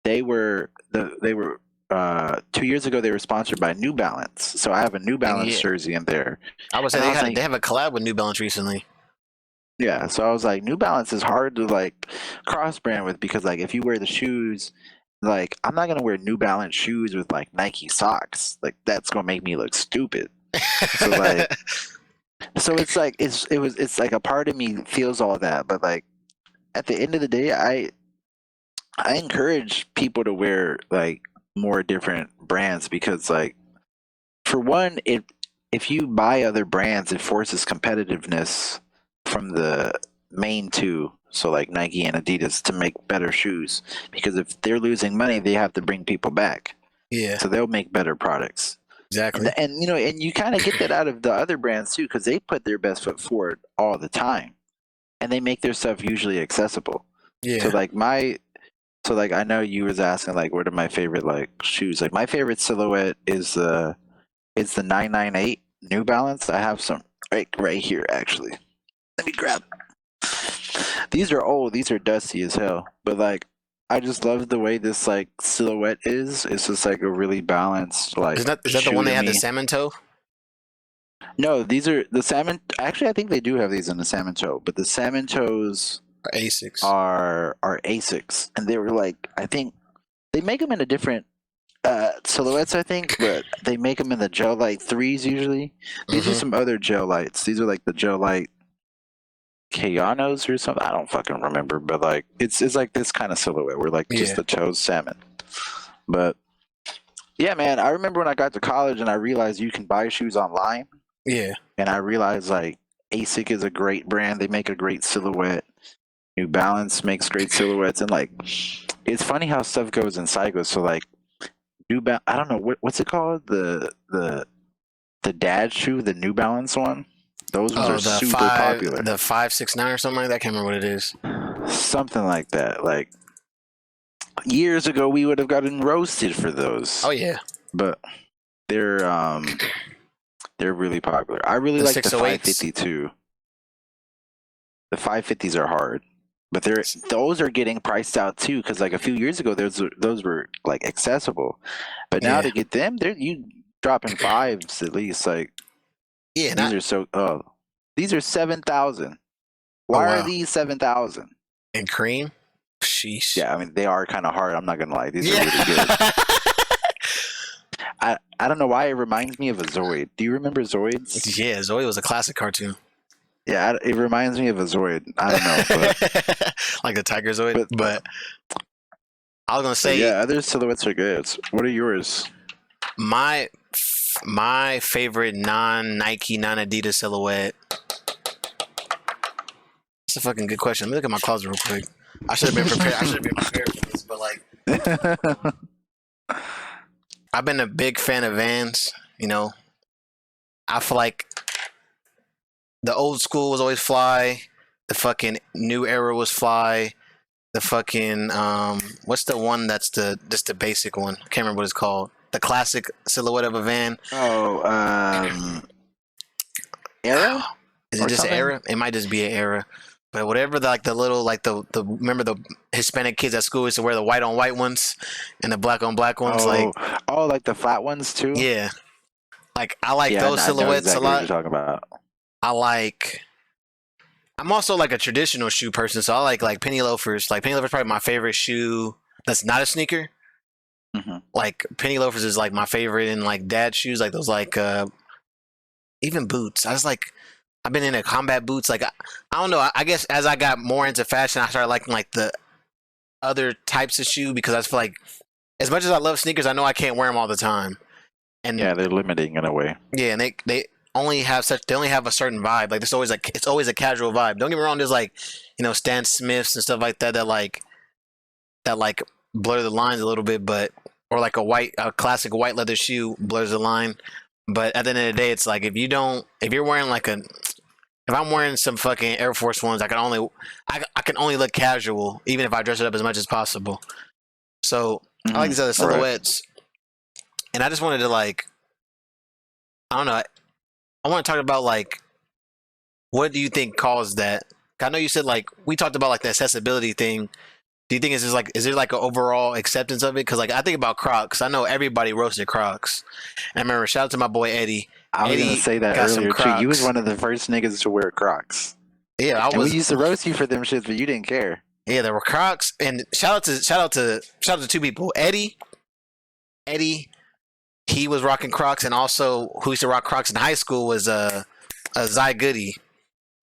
they were 2 years ago they were sponsored by New Balance. So I have a New And Balance yeah, jersey in there, I would say and I was they like, have a collab with New Balance recently. yeah. So I was like, New Balance is hard to like cross brand with because like if you wear the shoes. Like, I'm not gonna wear New Balance shoes with like Nike socks. Like, that's gonna make me look stupid. So like, so it's like it's like a part of me feels all that, but like at the end of the day, I encourage people to wear like more different brands because like for one, if you buy other brands, it forces competitiveness from the main two, so like Nike and Adidas, to make better shoes because if they're losing money, they have to bring people back, Yeah, so they'll make better products. exactly. And you know, and you kind of get that out of the other brands too because they put their best foot forward all the time and they make their stuff usually accessible. So Yeah, like so like I know you was asking like what are my favorite like shoes. Like my favorite silhouette is the 998 New Balance. I have some right here actually. Let me grab. These are old. These are dusty as hell. But like I just love the way this like silhouette is. It's just like a really balanced like is that the shoe one they to had the me. salmon toe? No, these are the salmon. Actually, I think they do have these in the salmon toe, but the salmon toes Or Asics. are Asics, and they were like I think they make them in a different silhouettes, I think, but they make them in the gel light threes usually. These are Mm-hmm. some other gel lights. These are like the gel light Kayanos or something. I don't fucking remember, but like it's like this kind of silhouette where like just Yeah, the toes salmon. But yeah, man, I remember when I got to college and I realized you can buy shoes online, yeah, and I realized like ASIC is a great brand. They make a great silhouette. New Balance makes great silhouettes, and like it's funny how stuff goes in cycles. So like I don't know what's it called, the dad shoe, the New Balance one. Those ones are oh, super popular. the 569 or something like that. I can't remember what it is. Something like that. Like years ago, we would have gotten roasted for those, Oh yeah, but they're they're really popular. I really the like the 608s. 550 too. The 550s are hard, but those are getting priced out too. Because like a few years ago, those were like accessible, but now Yeah, to get them, they're you dropping fives at least. Like yeah, these not. are these are 7,000. Oh Why are wow, these 7,000? and cream. Sheesh. Yeah, I mean they are kind of hard. I'm not gonna lie, these are Yeah. really good. I don't know why it reminds me of a Zoid. Do you remember Zoids? Yeah, Zoe was a classic cartoon. Yeah, it reminds me of a Zoid. I don't know, but Like the Tiger Zoid. But I was gonna say, yeah, other silhouettes are good. What are yours? my favorite non-Nike, non-Adidas silhouette. That's a fucking good question. Let me look at my closet real quick. I should have been prepared. I should have been prepared for this, but like, I've been a big fan of Vans. You know, I feel like the old school was always fly. The fucking new era was fly. The fucking what's the one that's just the basic one? I can't remember what it's called. The classic silhouette of a van. Oh, Era? Is it just an era? It might just be an era. But whatever, the remember the Hispanic kids at school used to wear the white on white ones and the black on black ones, like the flat ones too. Yeah, like I like those silhouettes exactly a lot. What you're talking about. I'm also like a traditional shoe person, so I like penny loafers. Like penny loafers, probably my favorite shoe. That's not a sneaker. Mm-hmm. Like penny loafers is like my favorite, and like dad shoes, like those even boots. I've been into combat boots. Like I don't know. I guess as I got more into fashion, I started liking like the other types of shoe because I feel like as much as I love sneakers, I know I can't wear them all the time. And yeah, they're limiting in a way. Yeah, and they only have a certain vibe. Like it's always a casual vibe. Don't get me wrong. There's like Stan Smiths and stuff like that that blur the lines a little bit, but or like a classic white leather shoe blurs the line. But at the end of the day, it's like if you're wearing if I'm wearing some fucking Air Force Ones, I can only look casual, even if I dress it up as much as possible. So I like these other silhouettes, and I just wanted to I don't know. I want to talk about what do you think caused that? I know you said we talked about the accessibility thing. Do you think is there an overall acceptance of it? Because I think about Crocs. I know everybody roasted Crocs. And I remember, shout out to my boy Eddie. I was going to say that earlier too. You was one of the first niggas to wear Crocs. Yeah, we used to roast you for them shits, but you didn't care. Yeah, there were Crocs, and shout out to two people. Eddie, he was rocking Crocs, and also who used to rock Crocs in high school was Zai Goody.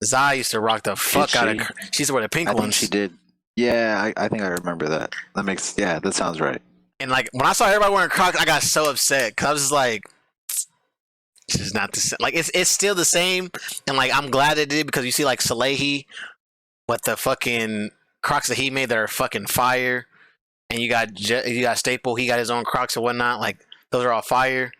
Zai used to rock the fuck out of. She used to wear the pink ones. I think she did. Yeah, I think I remember that. That sounds right. And when I saw everybody wearing Crocs, I got so upset because I was just like, this is not the same. It's still the same, and I'm glad they did because you see Salehi, what the fucking Crocs that he made that are fucking fire, and you got Staple, he got his own Crocs and whatnot. Those are all fire.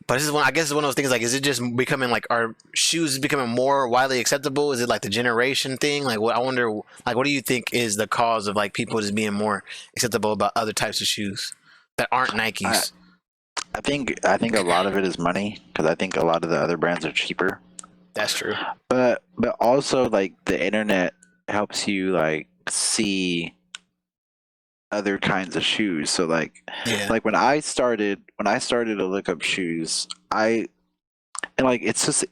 But this is I guess it's one of those things. Is it just becoming are shoes becoming more widely acceptable? Is it the generation thing? I wonder. What do you think is the cause of people just being more acceptable about other types of shoes that aren't Nikes? I think a lot of it is money because I think a lot of the other brands are cheaper. That's true. But also the internet helps you see other kinds of shoes. So when I started to look up shoes, it's just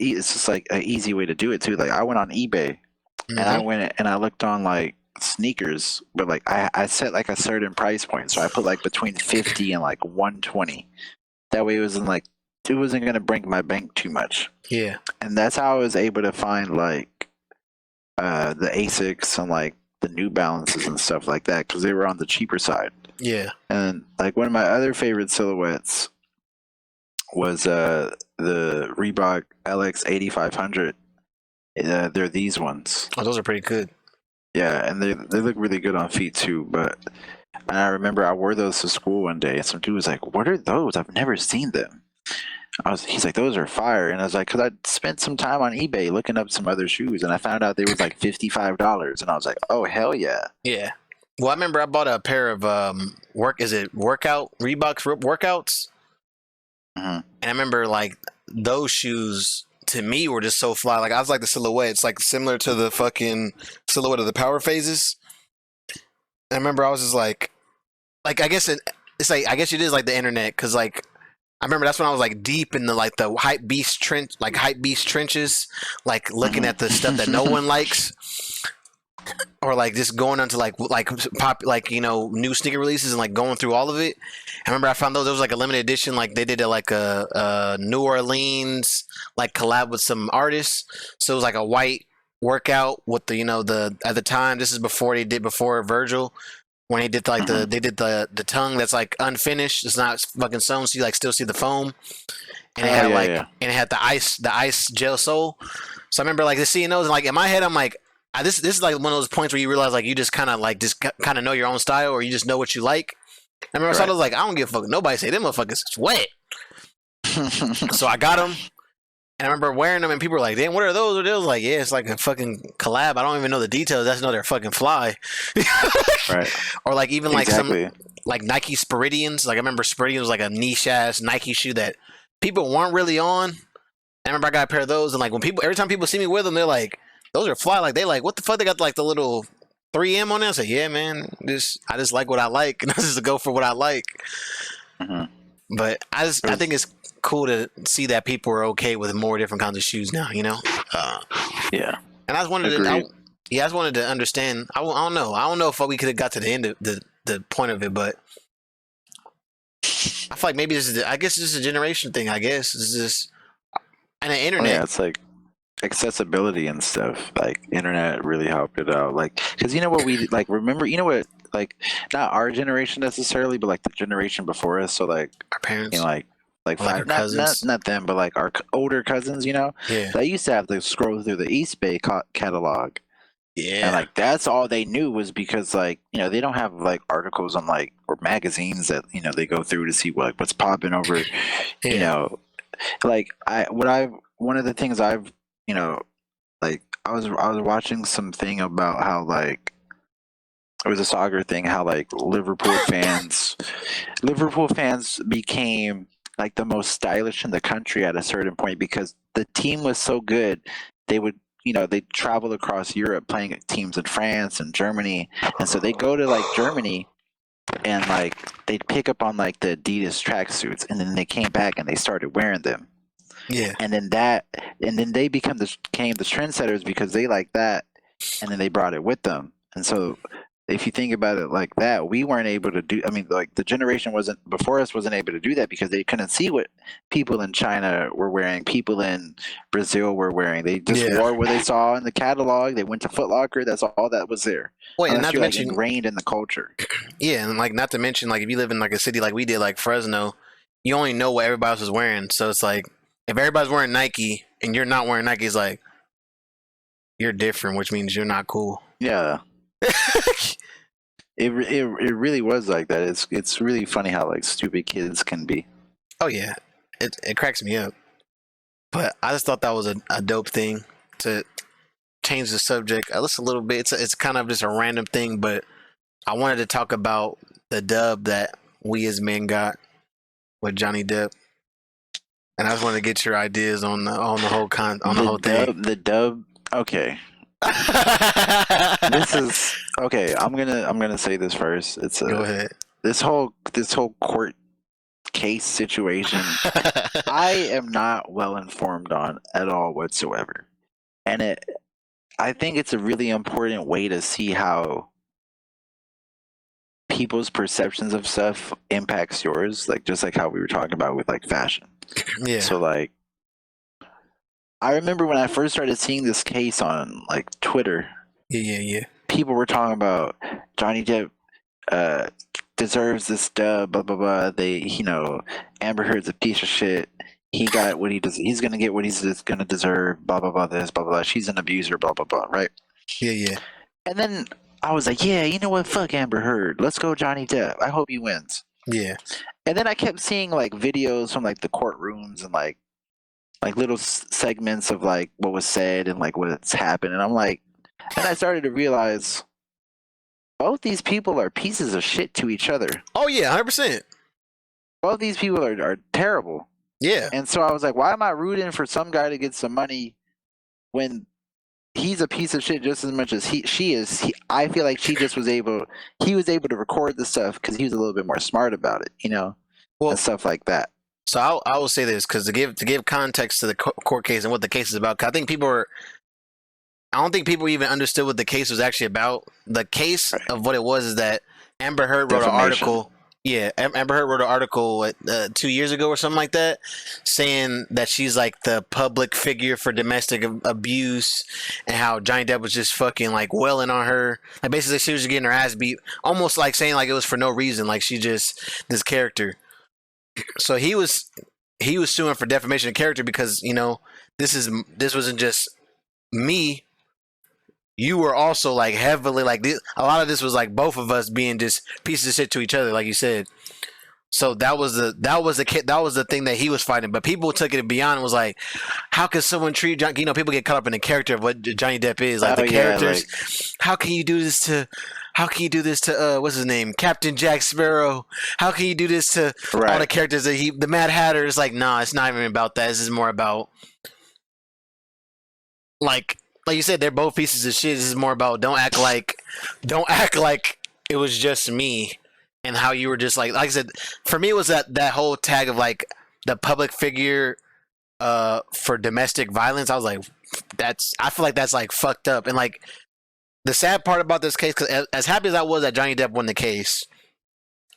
an easy way to do it too. I went on eBay and I went and I looked on sneakers, but I set a certain price point. So I put between 50 and 120. That way it wasn't going to break my bank too much. Yeah. And that's how I was able to find the Asics and the New Balances and stuff like that because they were on the cheaper side. Yeah. And one of my other favorite silhouettes was the Reebok LX 8500. They're these ones. Oh, those are pretty good. Yeah, and they look really good on feet too. And I remember I wore those to school one day, and some dude was like, "What are those? I've never seen them." He's like, "Those are fire," and I was like, "Cause I spent some time on eBay looking up some other shoes, and I found out they was $55, and I was like, oh hell yeah." Yeah. Well, I remember I bought a pair of Reeboks workouts, and I remember those shoes to me were just so fly. I was the silhouette. It's similar to the fucking silhouette of the Power Phases. And I remember I was just I guess it's I guess it is the internet because I remember that's when I was deep in the hype beast trenches, looking at the stuff that no one likes. or like just going onto like pop like new sneaker releases and like going through all of it. I remember I found those. There was like a limited edition, like they did a New Orleans like collab with some artists. So it was like a white workout with the at the time, this is before Virgil, when he did like they did the tongue that's like unfinished. It's not fucking sewn, so you like still see the foam. And it had and it had the ice gel sole. So I remember like seeing those, and like in my head I'm like, this is like one of those points where you realize like you just kind of know your own style, or you just know what you like. I remember I saw those, like, I don't give a fuck. Nobody say them motherfuckers wet. So I got them, and I remember wearing them, and people were like, "Damn, what are those?" Or was like, "Yeah, it's like a fucking collab. I don't even know the details. I just know they're fucking fly." Right. Or like even like some like Nike Spiridians. Like I remember Spiridian was like a niche ass Nike shoe that people weren't really on. I remember I got a pair of those, and like every time people see me with them, they're like, "Those are fly." Like they like, what the fuck? They got like the little 3M on there. I say, yeah, man, I just like what I like, and I just go for what I like. But I think it's cool to see that people are okay with more different kinds of shoes now. Yeah. And I just wanted I just wanted to understand. I don't know if we could have got to the end of the point of it, but I feel like maybe I guess this is a generation thing. I guess this is and the internet. Yeah, it's like accessibility and stuff. Like internet really helped it out. Like, because what we like remember. Like not our generation necessarily, but like the generation before us. So like our parents, like our cousins, not them, but like our older cousins. Yeah. They used to have to scroll through the East Bay catalog. Yeah. And like that's all they knew was because like they don't have like articles on like or magazines that they go through to see what's popping over. Like one of the things I've like I was watching something about how like it was a soccer thing, how like Liverpool fans became like the most stylish in the country at a certain point because the team was so good. They would they'd travel across Europe playing teams in France and Germany, and so they go to like Germany and like they'd pick up on like the Adidas tracksuits, and then they came back and they started wearing them. Yeah. And then they became the trendsetters because they like that, and then they brought it with them. And so if you think about it like that, we weren't able to do. I mean, like the generation before us wasn't able to do that because they couldn't see what people in China were wearing, people in Brazil were wearing. They just wore what they saw in the catalog. They went to Foot Locker. That's all that was there. Wait, and not to mention ingrained in the culture. Yeah, and like not to mention like if you live in like a city like we did, like Fresno, you only know what everybody else is wearing. So it's like if everybody's wearing Nike and you're not wearing Nike, it's like you're different, which means you're not cool. Yeah. It really was like that. It's really funny how like stupid kids can be. Oh yeah, it cracks me up. But I just thought that was a dope thing to change the subject just a little bit. It's kind of just a random thing, but I wanted to talk about the dub that we as men got with Johnny Depp, and I just wanted to get your ideas on the whole whole thing. The dub. Okay. This is okay. I'm gonna say this first. Go ahead. This whole court case situation, I am not well informed on at all whatsoever, and I think it's a really important way to see how people's perceptions of stuff impacts yours. Like just like how we were talking about with like fashion. Yeah. So like. I remember when I first started seeing this case on like Twitter. Yeah. People were talking about Johnny Depp deserves this dub, blah blah blah. Amber Heard's a piece of shit. He got what he does. He's gonna get what he's gonna deserve. Blah blah blah. This blah blah blah. She's an abuser. Blah blah blah. Right? Yeah. And then I was like, yeah, you know what? Fuck Amber Heard. Let's go Johnny Depp. I hope he wins. Yeah. And then I kept seeing like videos from like the courtrooms and like little segments of like what was said and like what's happened, and I'm like, and I started to realize both these people are pieces of shit to each other. Oh yeah, 100%. Both these people are terrible. Yeah. And so I was like, why am I rooting for some guy to get some money when he's a piece of shit just as much as she is? I feel like he was able to record the stuff because he was a little bit more smart about it, and stuff like that. So I will say this because to give context to the court case and what the case is about, 'cause I think people are I don't think people even understood what the case was actually about. The case Right. of what it was is that Amber Heard wrote an Defamation. article. Yeah, Amber Heard wrote an article 2 years ago or something like that, saying that she's like the public figure for domestic abuse, and how Johnny Depp was just fucking like welling on her. Like basically, she was just getting her ass beat, almost like saying like it was for no reason, like she just this character. So he was suing for defamation of character because this wasn't just me. You were also like heavily like a lot of this was like both of us being just pieces of shit to each other, like you said. So that was the thing that he was fighting. But people took it beyond and was like, how can someone treat John? People get caught up in the character of what Johnny Depp is, like Oh, the yeah, characters. like, How can you do this to? How can you do this to what's his name, Captain Jack Sparrow? How can you do this to all the right. characters that the Mad Hatter is like? Nah, it's not even about that. This is more about like you said, they're both pieces of shit. This is more about don't act like it was just me, and how you were just like I said, for me it was that whole tag of like the public figure for domestic violence. I was like, I feel like that's like fucked up. And like the sad part about this case, because as happy as I was that Johnny Depp won the case,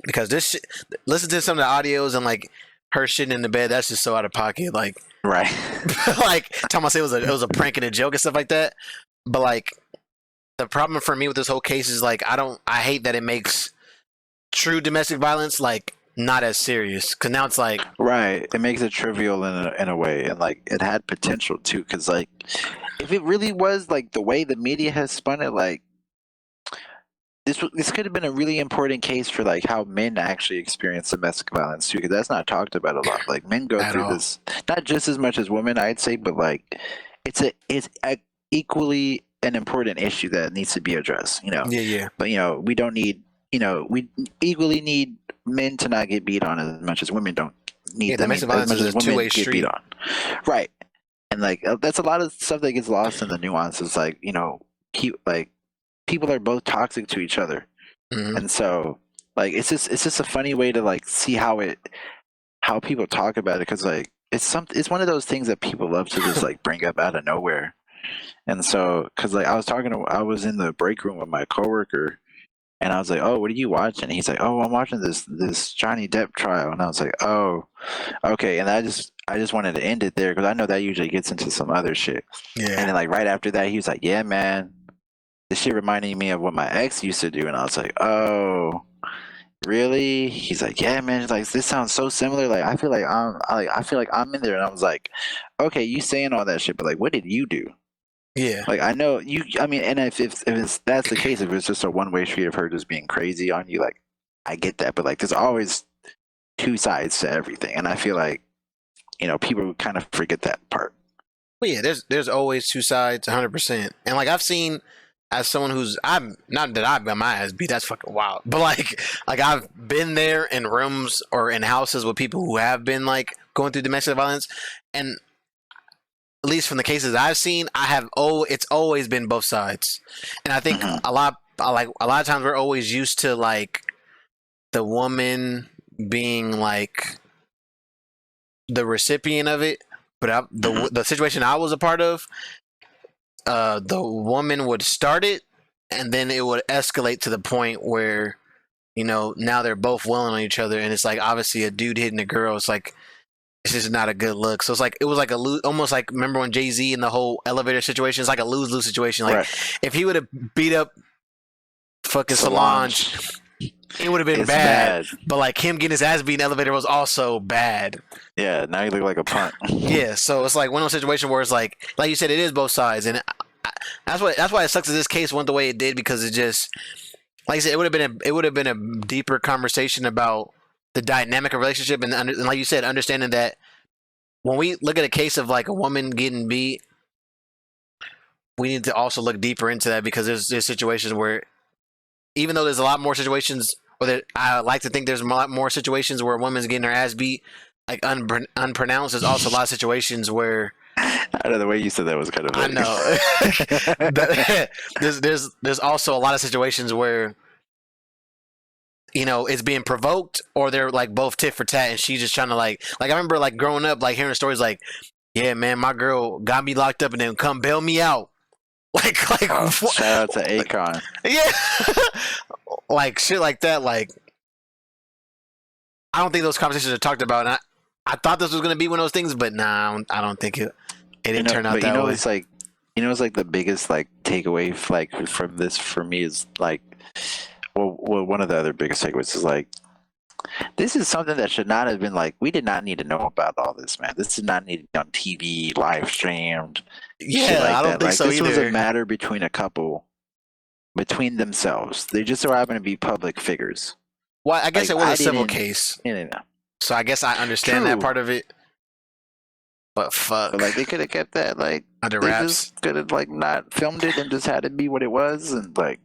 because this shit, listen to some of the audios and like her shitting in the bed, that's just so out of pocket. Like Right. like time I say it was a prank and a joke and stuff like that. But like the problem for me with this whole case is like I hate that it makes true domestic violence like not as serious, because now it's like Right. It makes it trivial in a way, and like it had potential too. Because like, if it really was like the way the media has spun it, like this could have been a really important case for like how men actually experience domestic violence too. Because that's not talked about a lot. Like men go at through all. this not just as much as women, I'd say, but like it's equally an important issue that needs to be addressed. Yeah, yeah. But we don't need we equally need men to not get beat on as much as women don't Yeah, need. I mean, domestic as violence much is as a women two-way get street. beat on, right? And like that's a lot of stuff that gets lost in the nuances. Like like people are both toxic to each other, Hmm. and so like it's just a funny way to like see how people talk about it, because like it's one of those things that people love to just like bring up out of nowhere. And so, because like I was in the break room with my coworker, and I was like, "Oh, what are you watching?" And he's like, "Oh, I'm watching this Johnny Depp trial." And I was like, "Oh, okay." And I just wanted to end it there because I know that usually gets into some other shit. And Yeah. then like right after that, he was like, "Yeah, man, this shit reminded me of what my ex used to do." And I was like, "Oh, really?" He's like, "Yeah, man. Like this sounds so similar. Like I feel like I'm in there." And I was like, "Okay, you saying all that shit, but like, what did you do?" Yeah. Like I know you. I mean, and that's the case, if it's just a one way street of her just being crazy on you, like I get that. But like, there's always two sides to everything, and I feel like people kind of forget that part. But yeah, there's always two sides, 100%. And like I've seen, as someone who's I'm not that I've got my ass beat, that's fucking wild. But like I've been there in rooms or in houses with people who have been like going through domestic violence, and at least from the cases I've seen, it's always been both sides. And I think Hmm. a lot of times we're always used to like the woman being like the recipient of it, but the situation I was a part of, the woman would start it, and then it would escalate to the point where now they're both willing on each other, and it's like obviously a dude hitting a girl. It's like it's just not a good look. So it was like almost like, remember when Jay-Z in the whole elevator situation? It's like a lose-lose situation. Like Right. if he would have beat up fucking Solange, it would have been It's bad. bad. But like him getting his ass beat in the elevator was also bad. Yeah. Now you look like a punk. Yeah, so it's like one of those situations where it's like you said, it is both sides, and that's why it sucks that this case went the way it did, because it just, like I said, it would have been a deeper conversation about the dynamic of relationship, and like you said, understanding that when we look at a case of like a woman getting beat, we need to also look deeper into that, because there's situations where, even though there's a lot more situations, I like to think there's a lot more situations where a woman's getting her ass beat like unpronounced. There's also a lot of situations where I don't know, the way you said that was kind of I funny. know there's also a lot of situations where it's being provoked, or they're like both tit for tat, and she's just trying to like I remember like growing up, like hearing stories like, yeah man, my girl got me locked up and then come bail me out. Like what? Shout out to Akon. Yeah, like shit like that. Like I don't think those conversations are talked about. And I thought this was gonna be one of those things, but nah, I don't think it didn't turn out that way. It's like, it's like the biggest like takeaway like from this for me is like, well, one of the other biggest takeaways is like, this is something that should not have been like, we did not need to know about all this, man. This did not need to be on TV, live streamed. Yeah, like I don't think like, so this either. was a matter between a couple, between themselves. They just so happen to be public figures. Well, I guess like, it was a civil case. So I guess I understand that part of it. But fuck. But like they could have kept that like under they wraps. just could have like not filmed it and just had it be what it was, and like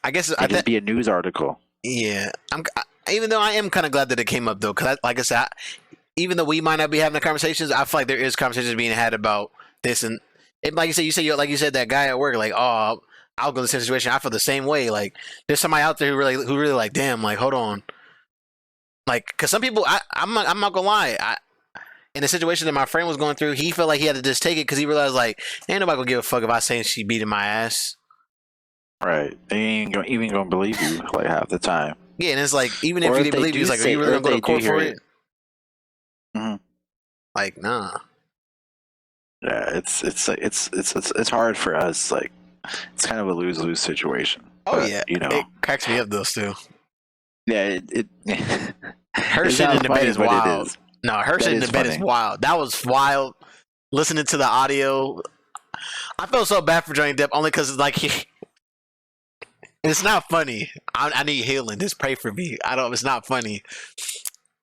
I guess it'd be a news article. Yeah, even though I am kind of glad that it came up though, because like I said, even though we might not be having the conversations, I feel like there is conversations being had about this, and like you said, like you said that guy at work, like I'll go to the same situation. I feel the same way. Like there's somebody out there who really like, damn, like hold on, like because some people, I'm not gonna lie, in the situation that my friend was going through, he felt like he had to just take it because he realized like ain't nobody gonna give a fuck if I say she beating my ass. Right, they ain't even gonna believe you like half the time. Yeah, and it's like even if you didn't believe you, it's like, are you really gonna go to court for it? Mm-hmm. Like, nah. Yeah, it's hard for us. Like, it's kind of a lose-lose situation. Oh yeah, it cracks me up though still. Yeah, her shit in the bed is wild. No, her shit in the bed is wild. That was wild. Listening to the audio, I felt so bad for Johnny Depp only because it's like it's not funny. I need healing. Just pray for me. It's not funny.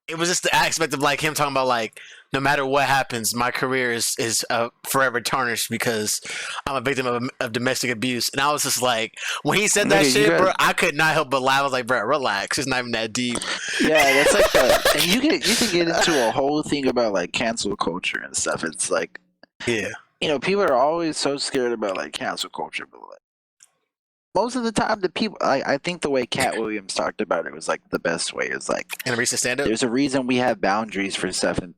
It was just the aspect of like him talking about like no matter what happens, my career is forever tarnished because I'm a victim of domestic abuse. And I was just like, when he said that shit, bro, I could not help but laugh. I was like, bro, relax. It's not even that deep. Yeah, that's like and you can get into a whole thing about like cancel culture and stuff. It's like, yeah, people are always so scared about like cancel culture, but like most of the time, the people, I think the way Cat Williams talked about it was like the best way. Is like in a recent stand-up. There's a reason we have boundaries for stuff, and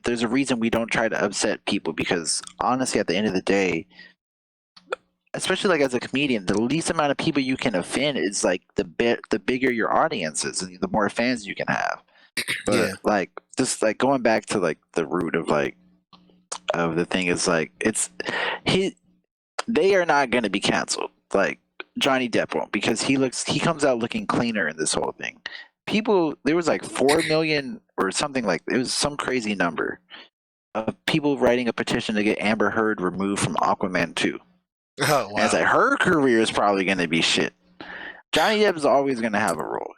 there's a reason we don't try to upset people because honestly, at the end of the day, especially like as a comedian, the least amount of people you can offend is like the bigger your audience is, and the more fans you can have. But like just like going back to like the root of like of the thing is like they are not going to be canceled. Like Johnny Depp won't, because he comes out looking cleaner in this whole thing. There was like 4 million or something, like it was some crazy number of people writing a petition to get Amber Heard removed from Aquaman 2. Oh wow! And it's like her career is probably going to be shit. Johnny Depp is always going to have a role.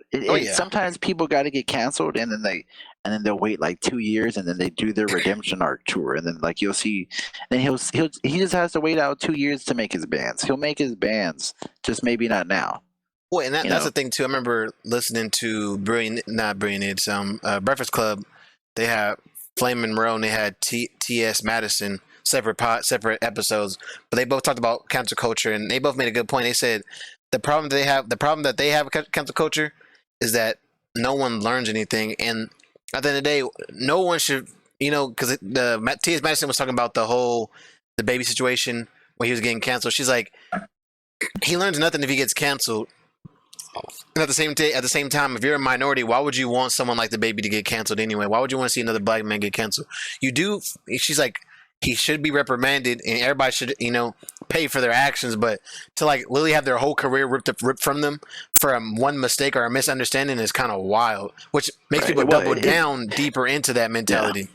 Sometimes people got to get canceled, and then they'll wait like 2 years, and then they do their redemption arc tour, and then like you'll see, then he just has to wait out 2 years to make his bands. He'll make his bands, just maybe not now. Well, and that's the thing too. I remember listening to Breakfast Club. They had Flame Monroe and they had T.S. Madison, separate episodes, but they both talked about cancel culture, and they both made a good point. They said the problem that they have with cancel culture is that no one learns anything, and at the end of the day, no one should, because T.S. Madison was talking about the baby situation when he was getting canceled. She's like, he learns nothing if he gets canceled. And at the same time, if you're a minority, why would you want someone like the baby to get canceled anyway? Why would you want to see another black man get canceled? You do. She's like, he should be reprimanded, and everybody should, pay for their actions. But to like literally have their whole career ripped from them for one mistake or a misunderstanding is kind of wild, which makes people double down deeper into that mentality.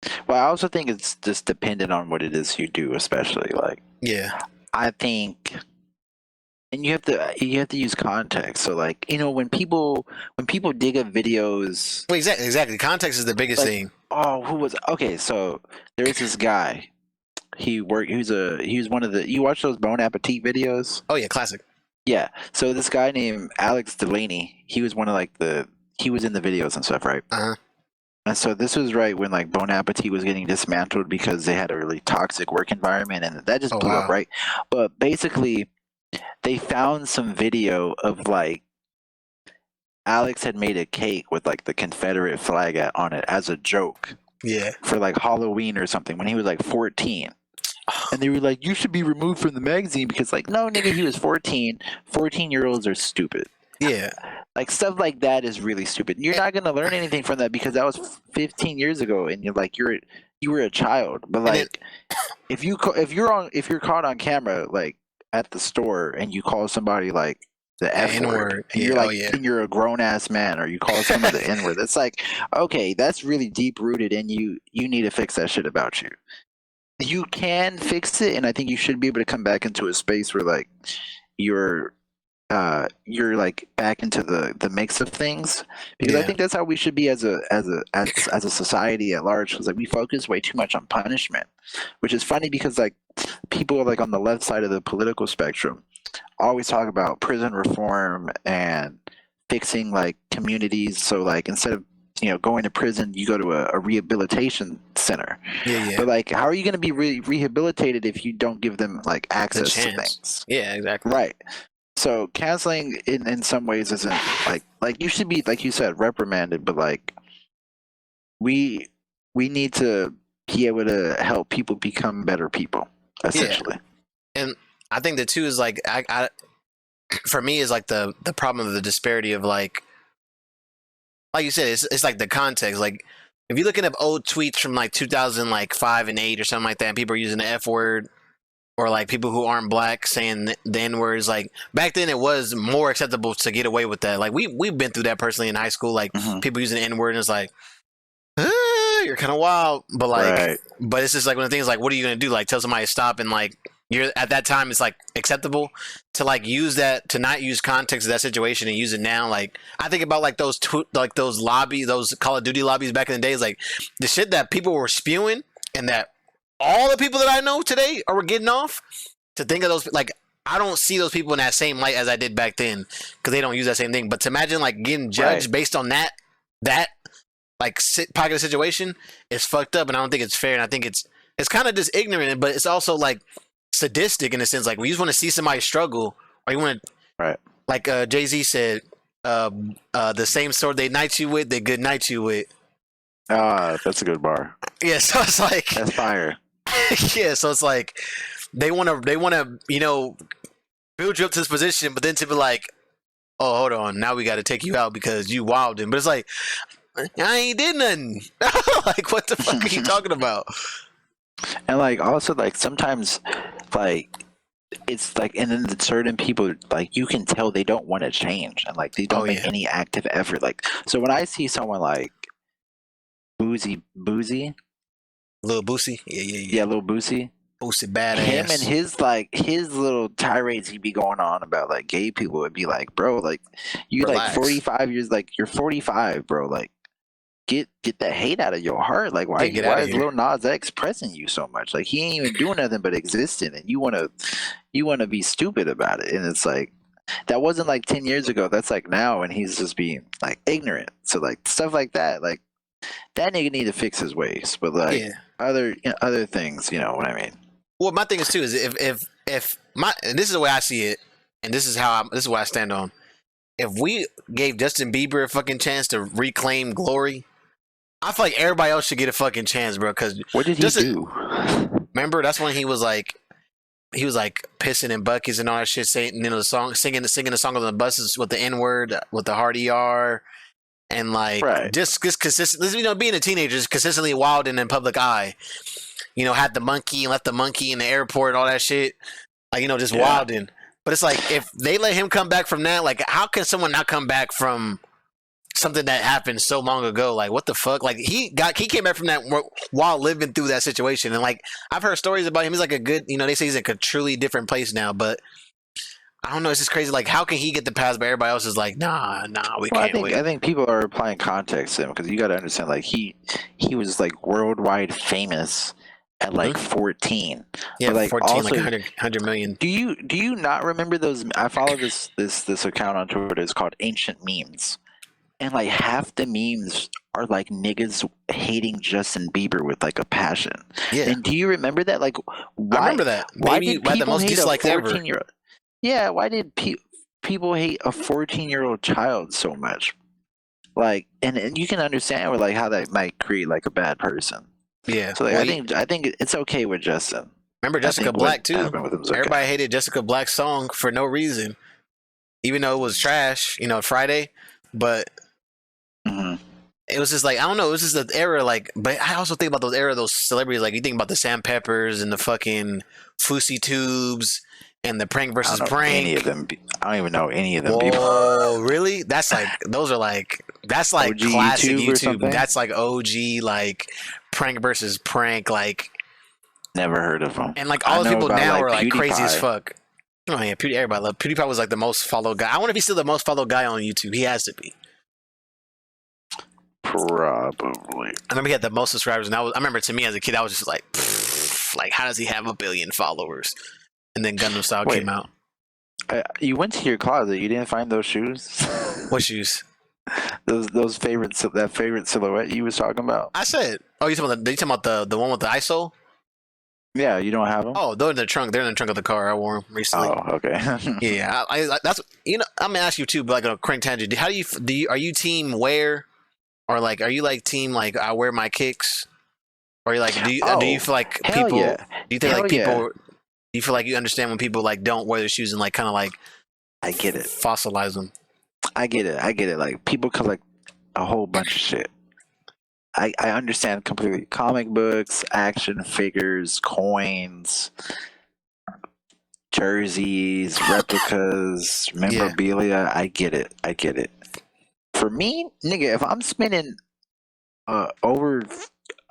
Yeah. Well, I also think it's just dependent on what it is you do, especially like. Yeah. I think. And you have to use context. So like, when people dig up videos. Well, exactly. Context is the biggest thing. Oh, who was okay? So there's this guy. He was one of the. You watch those Bon Appetit videos? Oh yeah, classic. Yeah. So this guy named Alex Delaney. He was one of like he was in the videos and stuff, right? Uh huh. And so this was right when like Bon Appetit was getting dismantled because they had a really toxic work environment, and that just blew up, right? But basically, they found some video of like Alex had made a cake with like the Confederate flag on it as a joke. Yeah. For like Halloween or something when he was like 14. And they were like, you should be removed from the magazine because, like, no, nigga, he was 14. 14-year-olds are stupid. Yeah. Like, stuff like that is really stupid. You're not going to learn anything from that because that was 15 years ago and you're like, you were a child. But, like, if you're caught on camera, like, at the store and you call somebody, like, the F word, and you're like, and you're a grown ass man, or you call someone the N word. It's like, okay, that's really deep rooted, and you need to fix that shit about you. You can fix it, and I think you should be able to come back into a space where like you're like back into the mix of things, because I think that's how we should be as a society at large. Because like we focus way too much on punishment, which is funny because like people like on the left side of the political spectrum always talk about prison reform and fixing like communities. So like instead of going to prison, you go to a rehabilitation center. But like, how are you going to be rehabilitated if you don't give them like access to things? Yeah, exactly. Right. So canceling in some ways isn't like you should be, like you said, reprimanded, but like we need to be able to help people become better people, essentially. Yeah. And I think that too is like I for me is like the problem of the disparity of like you said, it's like the context. Like if you're looking up old tweets from like 2005 and 8 or something like that, and people are using the F word, or like people who aren't black saying the N words, like back then it was more acceptable to get away with that. Like we've been through that personally in high school, like people using the N word and it's like, you're kind of wild, but like, but it's just like when the thing's like, what are you gonna do? Like tell somebody to stop, and like you're at that time it's like acceptable to like use that, to not use context of that situation and use it now. Like I think about like those lobbies, those Call of Duty lobbies back in the days, like the shit that people were spewing, and that all the people that I know today are getting off. To think of those, like I don't see those people in that same light as I did back then because they don't use that same thing. But to imagine like getting judged based on that like pocket of situation is fucked up, and I don't think it's fair. And I think it's kind of just ignorant, but it's also like sadistic in a sense. Like when you just want to see somebody struggle, or you want to, like Jay-Z said, the same sword they knight you with, they good night you with. That's a good bar. Yeah, so it's like that's fire. Yeah, so it's like they want to build you up to this position, but then to be like, oh, hold on, now we got to take you out because you wildin'. But it's like, I ain't did nothing. Like, what the fuck are you talking about? And like also like sometimes like it's like, and then certain people like you can tell they don't want to change, and like they don't make any active effort. Like so when I see someone like Boozy, Lil Boosie, yeah, Lil Boosie badass. Him and his little tirades he'd be going on about like gay people would be like, bro, like you like 45 years, like you're 45, bro, like get the hate out of your heart. Like why is Lil Nas X pressing you so much? Like he ain't even doing nothing but existing, and you wanna be stupid about it. And it's like that wasn't like 10 years ago. That's like now, and he's just being like ignorant. So like stuff like that, like that nigga need to fix his ways. But like other things, you know what I mean? Well, my thing is too is if my, and this is the way I see it, and this is what I stand on. If we gave Justin Bieber a fucking chance to reclaim glory, I feel like everybody else should get a fucking chance, bro. Because what did he do? Remember, that's when he was like pissing in buckets and all that shit, saying the song, singing the song on the buses with the N word, with the hard ER, and like just consistent, being a teenager, just consistently wild in public eye. Had the monkey and left the monkey in the airport and all that shit, like just wilding. But it's like if they let him come back from that, like how can someone not come back from something that happened so long ago? Like what the fuck? Like he came back from that while living through that situation, and like I've heard stories about him. He's like a good, they say he's like a truly different place now, but I don't know. It's just crazy. Like how can he get the pass, but everybody else is like, nah, we can't. I think people are applying context to him because you got to understand, like he was like worldwide famous at like 14. Yeah, like 14, also, like 100 million. Do you not remember those? I follow this account on Twitter. It's called Ancient Memes, and like half the memes are like niggas hating Justin Bieber with like a passion. Yeah. And do you remember that? Like, why, I remember that. Why Maybe did people the most hate disliked a ever. 14-year-old? Yeah. Why did people hate a 14-year-old child so much? Like, and you can understand with like how that might create like a bad person. Yeah. So like, I think it's okay with Justin. Remember I Jessica think what Black too? happened with him was okay. Everybody hated Jessica Black's song for no reason, even though it was trash. Friday, but Hmm. it was just like I don't know. It was just the era, like. But I also think about those era, those celebrities. Like you think about the Sam Peppers and the fucking Fousey Tubes and the Prank I versus don't know any of Prank. them. I don't even know any of them people. Whoa, really? That's like that's like OG classic YouTube or YouTube. something? That's like OG like Prank versus Prank like, Never heard of them. and like I all those know people about now like are like crazy as PewDiePie. fuck. Oh yeah, everybody love PewDiePie. Was like the most followed guy. I wonder if he's still the most followed guy on YouTube. He has to be. Probably. I remember he had the most subscribers, and I remember to me as a kid, I was just like, pfft, like how does he have 1 billion followers? And then Gundam Style Wait. came out. You went to your closet. You didn't find those shoes. What shoes? those favorites. That favorite silhouette you was talking about. I said, oh, you talking about the one with the ISO? Yeah, you don't have them. Oh, they're in the trunk. They're in the trunk of the car. I wore them recently. Oh, okay. Yeah, that's I'm gonna ask you too, but like a crank tangent. How do you are you team wear, or like are you like team like I wear my kicks, or you like do you feel like hell people? yeah. Do you think Hell like people? yeah. Do you feel like you understand when people like don't wear their shoes and like kind of like I get it. fossilize them? I get it. Like people collect a whole bunch of shit. I understand completely. Comic books, action figures, coins, jerseys, replicas, memorabilia. I get it. For me, nigga, if I'm spending over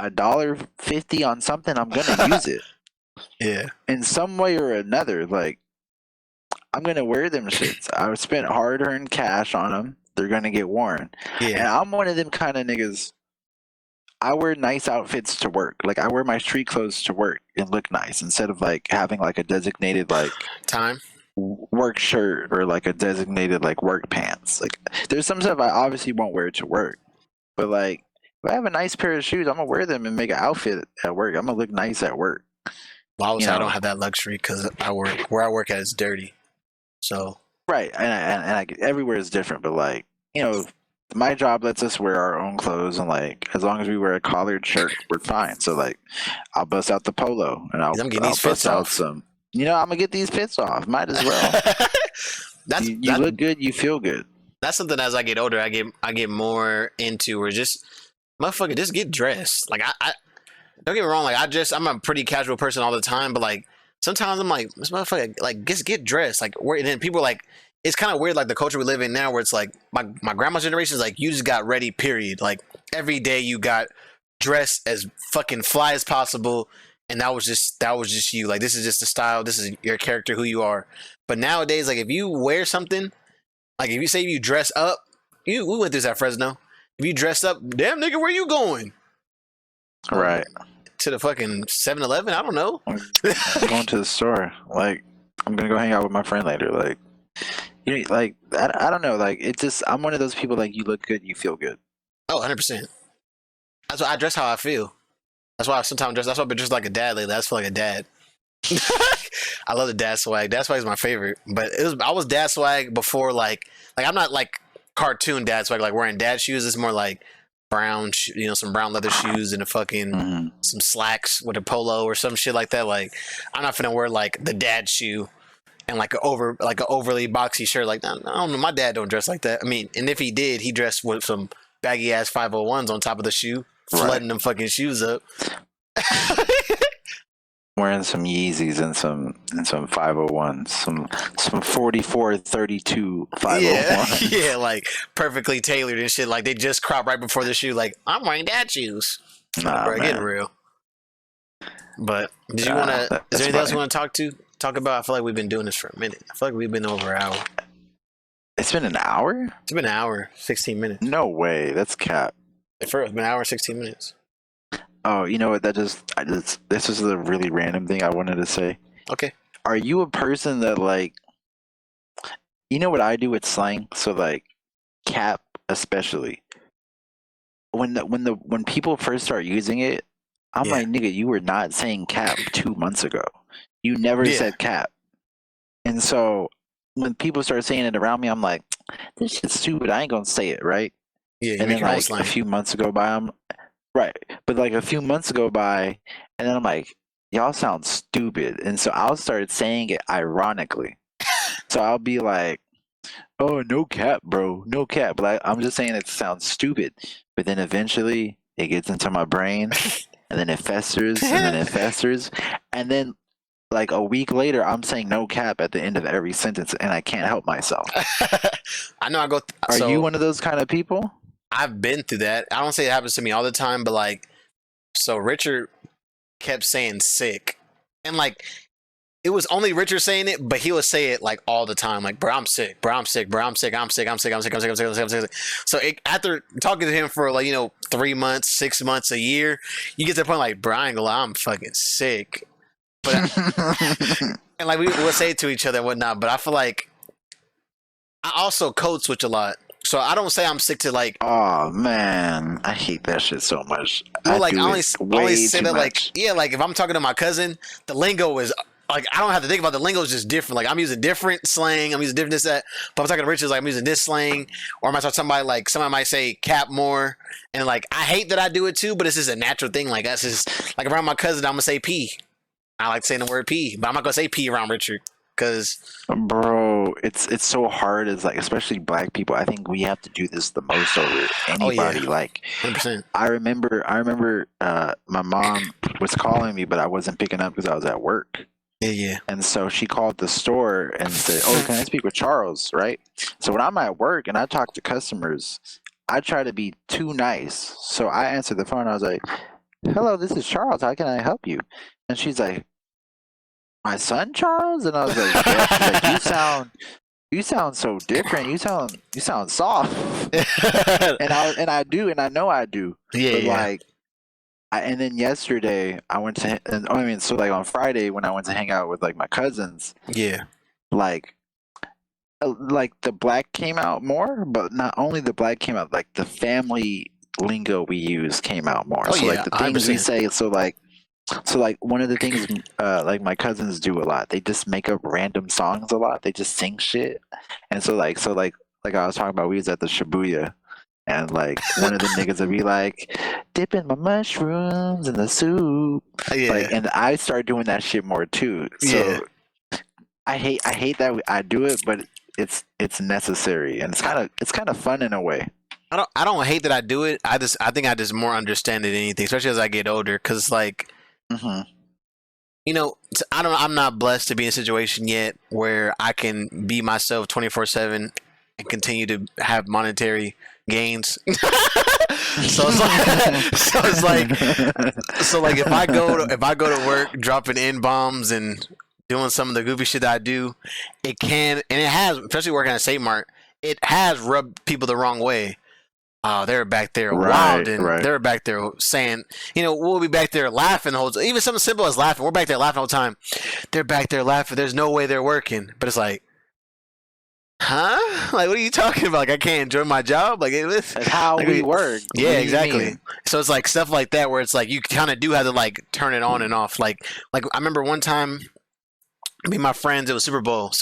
$1.50 on something, I'm gonna use it. Yeah. In some way or another. Like I'm gonna wear them shits. I spent hard-earned cash on them. They're gonna get worn. Yeah. And I'm one of them kind of niggas. I wear nice outfits to work. Like I wear my street clothes to work and look nice instead of like having like a designated like Time. work shirt or like a designated like work pants. Like there's some stuff I obviously won't wear to work, but like if I have a nice pair of shoes, I'm gonna wear them and make an outfit at work. I'm gonna look nice at work. Well, obviously I don't have that luxury because I work where I work at is dirty. So Right, and everywhere is different, but like my job lets us wear our own clothes, and like as long as we wear a collared shirt, we're fine. So like, I'll bust out the polo, and I'll bust out some. I'm gonna get these fits off. Might as well. You look good, you feel good. That's something as I get older, I get more into, or just motherfucker, just get dressed. Like I don't get me wrong, like I'm a pretty casual person all the time, but like sometimes I'm like, this motherfucker, like just get dressed. Like and then people are like, it's kind of weird, like the culture we live in now, where it's like my grandma's generation is like, you just got ready, period. Like every day you got dressed as fucking fly as possible, and that was just you. Like this is just the style, this is your character, who you are. But nowadays, like if you wear something, like if you say you dress up, we went through this at Fresno. If you dressed up, damn nigga, where you going? Right. To the fucking 7-Eleven? I don't know. I'm going to the store. Like I'm gonna go hang out with my friend later. Like like I don't know. Like it's just I'm one of those people. Like you look good, you feel good. Oh, 100%. That's why I dress how I feel. That's why I sometimes dress. That's why I've been dressed like a dad lately. I just feel like a dad. I love the dad swag. Dad swag is my favorite. But I was dad swag before like I'm not like cartoon dad swag, like wearing dad shoes. It's more like brown, some brown leather shoes and a fucking some slacks with a polo or some shit like that. Like I'm not finna wear like the dad shoe and like an overly boxy shirt. Like I don't know, my dad don't dress like that. I mean, and if he did, he dressed with some baggy ass 501s on top of the shoe, flooding them fucking shoes up. Wearing some Yeezys and some 501s, some 44 32 501s. Yeah, like perfectly tailored and shit. Like they just crop right before the shoe. Like I'm wearing dad shoes. Nah, bro, getting real. But did you want to? Is there anything else you want to talk about? I feel like we've been doing this for a minute. I feel like we've been over an hour. It's been an hour? It's been an hour, 16 minutes. No way, that's cap. It's been an hour and 16 minutes. Oh, you know what? This is a really random thing I wanted to say. Okay. Are you a person that like, you know what I do with slang? So like, cap especially. When people first start using it, I'm like, nigga, you were not saying cap 2 months ago. You never said cap. And so when people start saying it around me, I'm like, this shit's stupid. I ain't gonna say it, right? Yeah. And then like a few months go by, right. But like a few months go by, and then I'm like, y'all sound stupid. And so I'll start saying it ironically. So I'll be like, oh, no cap, bro. No cap. But I'm just saying it sounds stupid. But then eventually it gets into my brain and then it festers and then it festers. And then like a week later, I'm saying no cap at the end of every sentence and I can't help myself. I know I go. Are you one of those kind of people? I've been through that. I don't say it happens to me all the time, but like, so Richard kept saying sick, and like, it was only Richard saying it, but he would say it like all the time, like, bro, I'm sick, bro, I'm sick, bro, I'm sick, I'm sick, I'm sick, I'm sick, I'm sick, I'm sick, I'm sick, I'm sick, I'm sick. So after talking to him for like 3 months, 6 months, a year, you get to the point like, bro, I ain't gonna lie, I'm fucking sick. But and like we would say it to each other and whatnot. But I feel like I also code switch a lot. So I don't say I'm sick to like. Oh man, I hate that shit so much. Well, like I only say that much. like like if I'm talking to my cousin, the lingo is like I don't have to think about the lingo is just different. Like I'm using different slang, I'm using different this that. But I'm talking to Richard, like I'm using this slang, or am I talking to somebody like somebody might say cap more, and like I hate that I do it too, but it's just a natural thing. Like that's just like around my cousin, I'm gonna say P. I like saying the word P, but I'm not gonna say P around Richard. Cause bro, it's so hard as like especially black people. I think we have to do this the most over anybody. Oh, yeah. Like 100%. I remember my mom was calling me, but I wasn't picking up because I was at work. Yeah. And so she called the store and said, "Oh, can I speak with Charles?" Right? So when I'm at work and I talk to customers, I try to be too nice. So I answered the phone. I was like, "Hello, this is Charles. How can I help you?" And she's like, "My son Charles?" And I was like, "Yeah." She's like, you sound so different. You sound soft." and I do, and I know I do. Yeah. But like, and then yesterday I went to, and I mean, so like on Friday when I went to hang out with like my cousins, Yeah. like the black came out more, but not only the black came out, like the family lingo we use came out more. Oh, so yeah, like the things 100%. we say, so like one of the things like my cousins do a lot, they just make up random songs a lot. They just sing shit. And so like I was talking about, we was at the Shibuya and like one of the niggas would be like, dipping my mushrooms in the soup. Yeah. Like, and I start doing that shit more too. So Yeah. I hate that I do it, but it's necessary and it's kind of fun in a way. I don't hate that I do it. I think I just more understand it than anything, especially as I get older. Cause like, I'm not blessed to be in a situation yet where I can be myself 24/7 and continue to have monetary gains. So it's like if I go to work dropping N bombs and doing some of the goofy shit that I do, it can, and it has, especially working at State Mart, it has rubbed people the wrong way. They're back there wilding. Right. They're back there saying, we'll be back there laughing the whole time. Even something simple as laughing. We're back there laughing the whole time. They're back there laughing. There's no way they're working. But it's like, huh? Like, what are you talking about? Like, I can't enjoy my job? Like, That's how we work. Yeah, exactly. So it's like stuff like that where it's like you kind of do have to like turn it on and off. Like I remember one time, me and my friends, it was Super Bowl.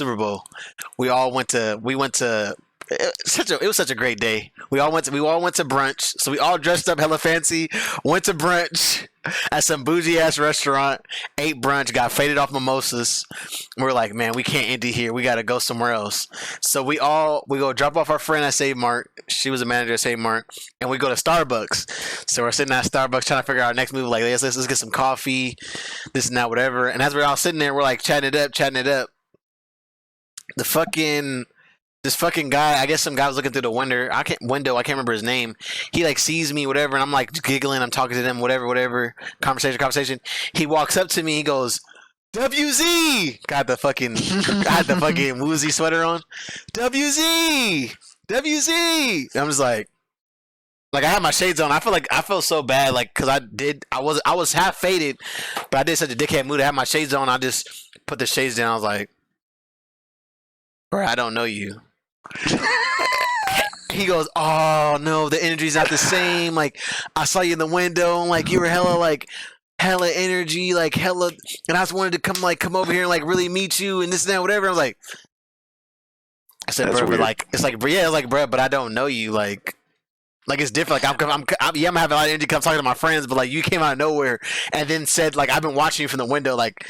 We went to it was such a great day. We all went to brunch. So we all dressed up hella fancy, went to brunch at some bougie ass restaurant, ate brunch, got faded off mimosas. We're like, man, we can't end it here. We got to go somewhere else. So we go drop off our friend at Save Mart. She was a manager at Save Mart, and we go to Starbucks. So we're sitting at Starbucks trying to figure out our next move. Like, let's get some coffee, this and that, whatever. And as we're all sitting there, we're like chatting it up. This fucking guy, I guess some guy was looking through the window. I can't remember his name. He like sees me, whatever, and I'm like giggling. I'm talking to them, whatever. Conversation. He walks up to me. He goes, "WZ." I had the fucking Wuzi sweater on. WZ. And I'm just like I had my shades on. I felt so bad, like, cause I was half faded, but I did such a dickhead mood. I had my shades on. I just put the shades down. I was like, bro, I don't know you. He goes, "Oh no, the energy's not the same. Like, I saw you in the window, and like you were hella energy, like hella, and I just wanted to come over here and like really meet you and this and that, whatever." I was like, I said, "Bro, but like, it's like, yeah, it's like, bro, but I don't know you. Like, Like it's different. Like yeah, I'm having a lot of energy. 'Cause I'm talking to my friends, but like you came out of nowhere and then said like I've been watching you from the window. Like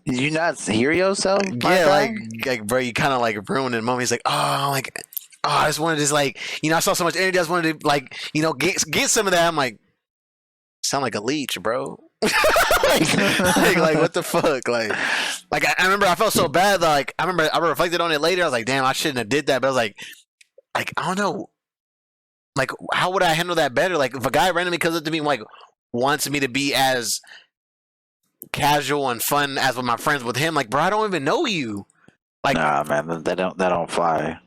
Did you not hear yourself, my yeah, guy? like bro, you kind of like ruined the moment. He's like, oh, like oh, I just wanted to just like I saw so much energy. I just wanted to like get some of that. I'm like, sound like a leech, bro. like what the fuck? Like I remember I felt so bad. Like I remember I reflected on it later. I was like, damn, I shouldn't have did that. But I was like I don't know. Like how would I handle that better? Like if a guy randomly comes up to me and like wants me to be as casual and fun as with my friends with him, like bro, I don't even know you. Like Nah, man, that don't fly.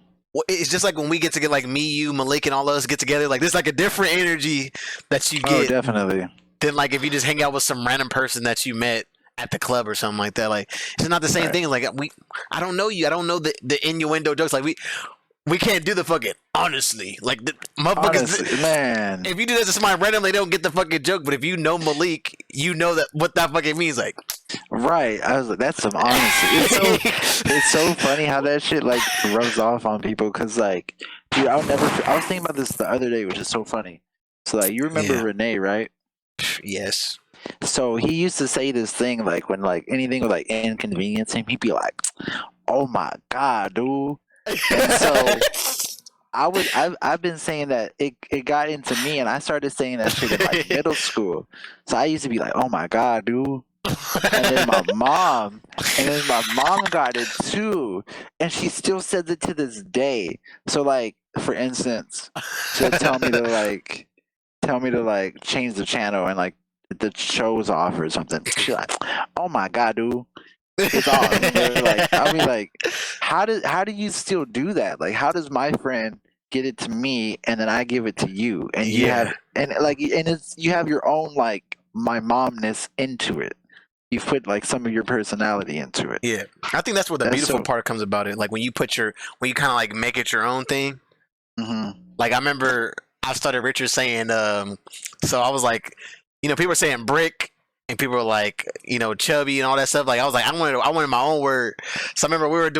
it's just like when we get to get like me, you, Malik, and all of us get together. Like there's like a different energy that you Oh, get definitely. than like if you just hang out with some random person that you met at the club or something like that. Like it's not the same Right. thing. Like I don't know you. I don't know the innuendo jokes. Like we can't do the fucking honestly. Like the motherfuckers. Honestly, man. If you do that to somebody randomly, they don't get the fucking joke. But if you know Malik, you know that what that fucking means. Like Right. I was like, that's some honesty. It's so funny how that shit like rubs off on people. Cause like, dude, I was thinking about this the other day, which is so funny. So like, you remember Yeah. Renee, right? yes. So he used to say this thing like when like anything would like inconvenience him, he'd be like, "Oh my god, dude." And so I've been saying that it got into me, and I started saying that shit in like middle school. So I used to be like, "Oh my god, dude." And then my mom got it too, and she still says it to this day. So like, for instance, she'll tell me to like change the channel and like the show's off or something. She's like, "Oh my god, dude, it's off." And they're like, I'll be like, how do you still do that? Like, how does my friend get it to me and then I give it to you, and you Yeah. have and it's you have your own like my momness into it. You put like some of your personality into it. Yeah, I think that's where the That's beautiful so- part comes about it. Like when you kind of like make it your own thing. Mhm. Like I remember I started Richard saying, so I was like, people were saying brick, and people were like, chubby and all that stuff. Like I was like, I wanted my own word. So I remember we were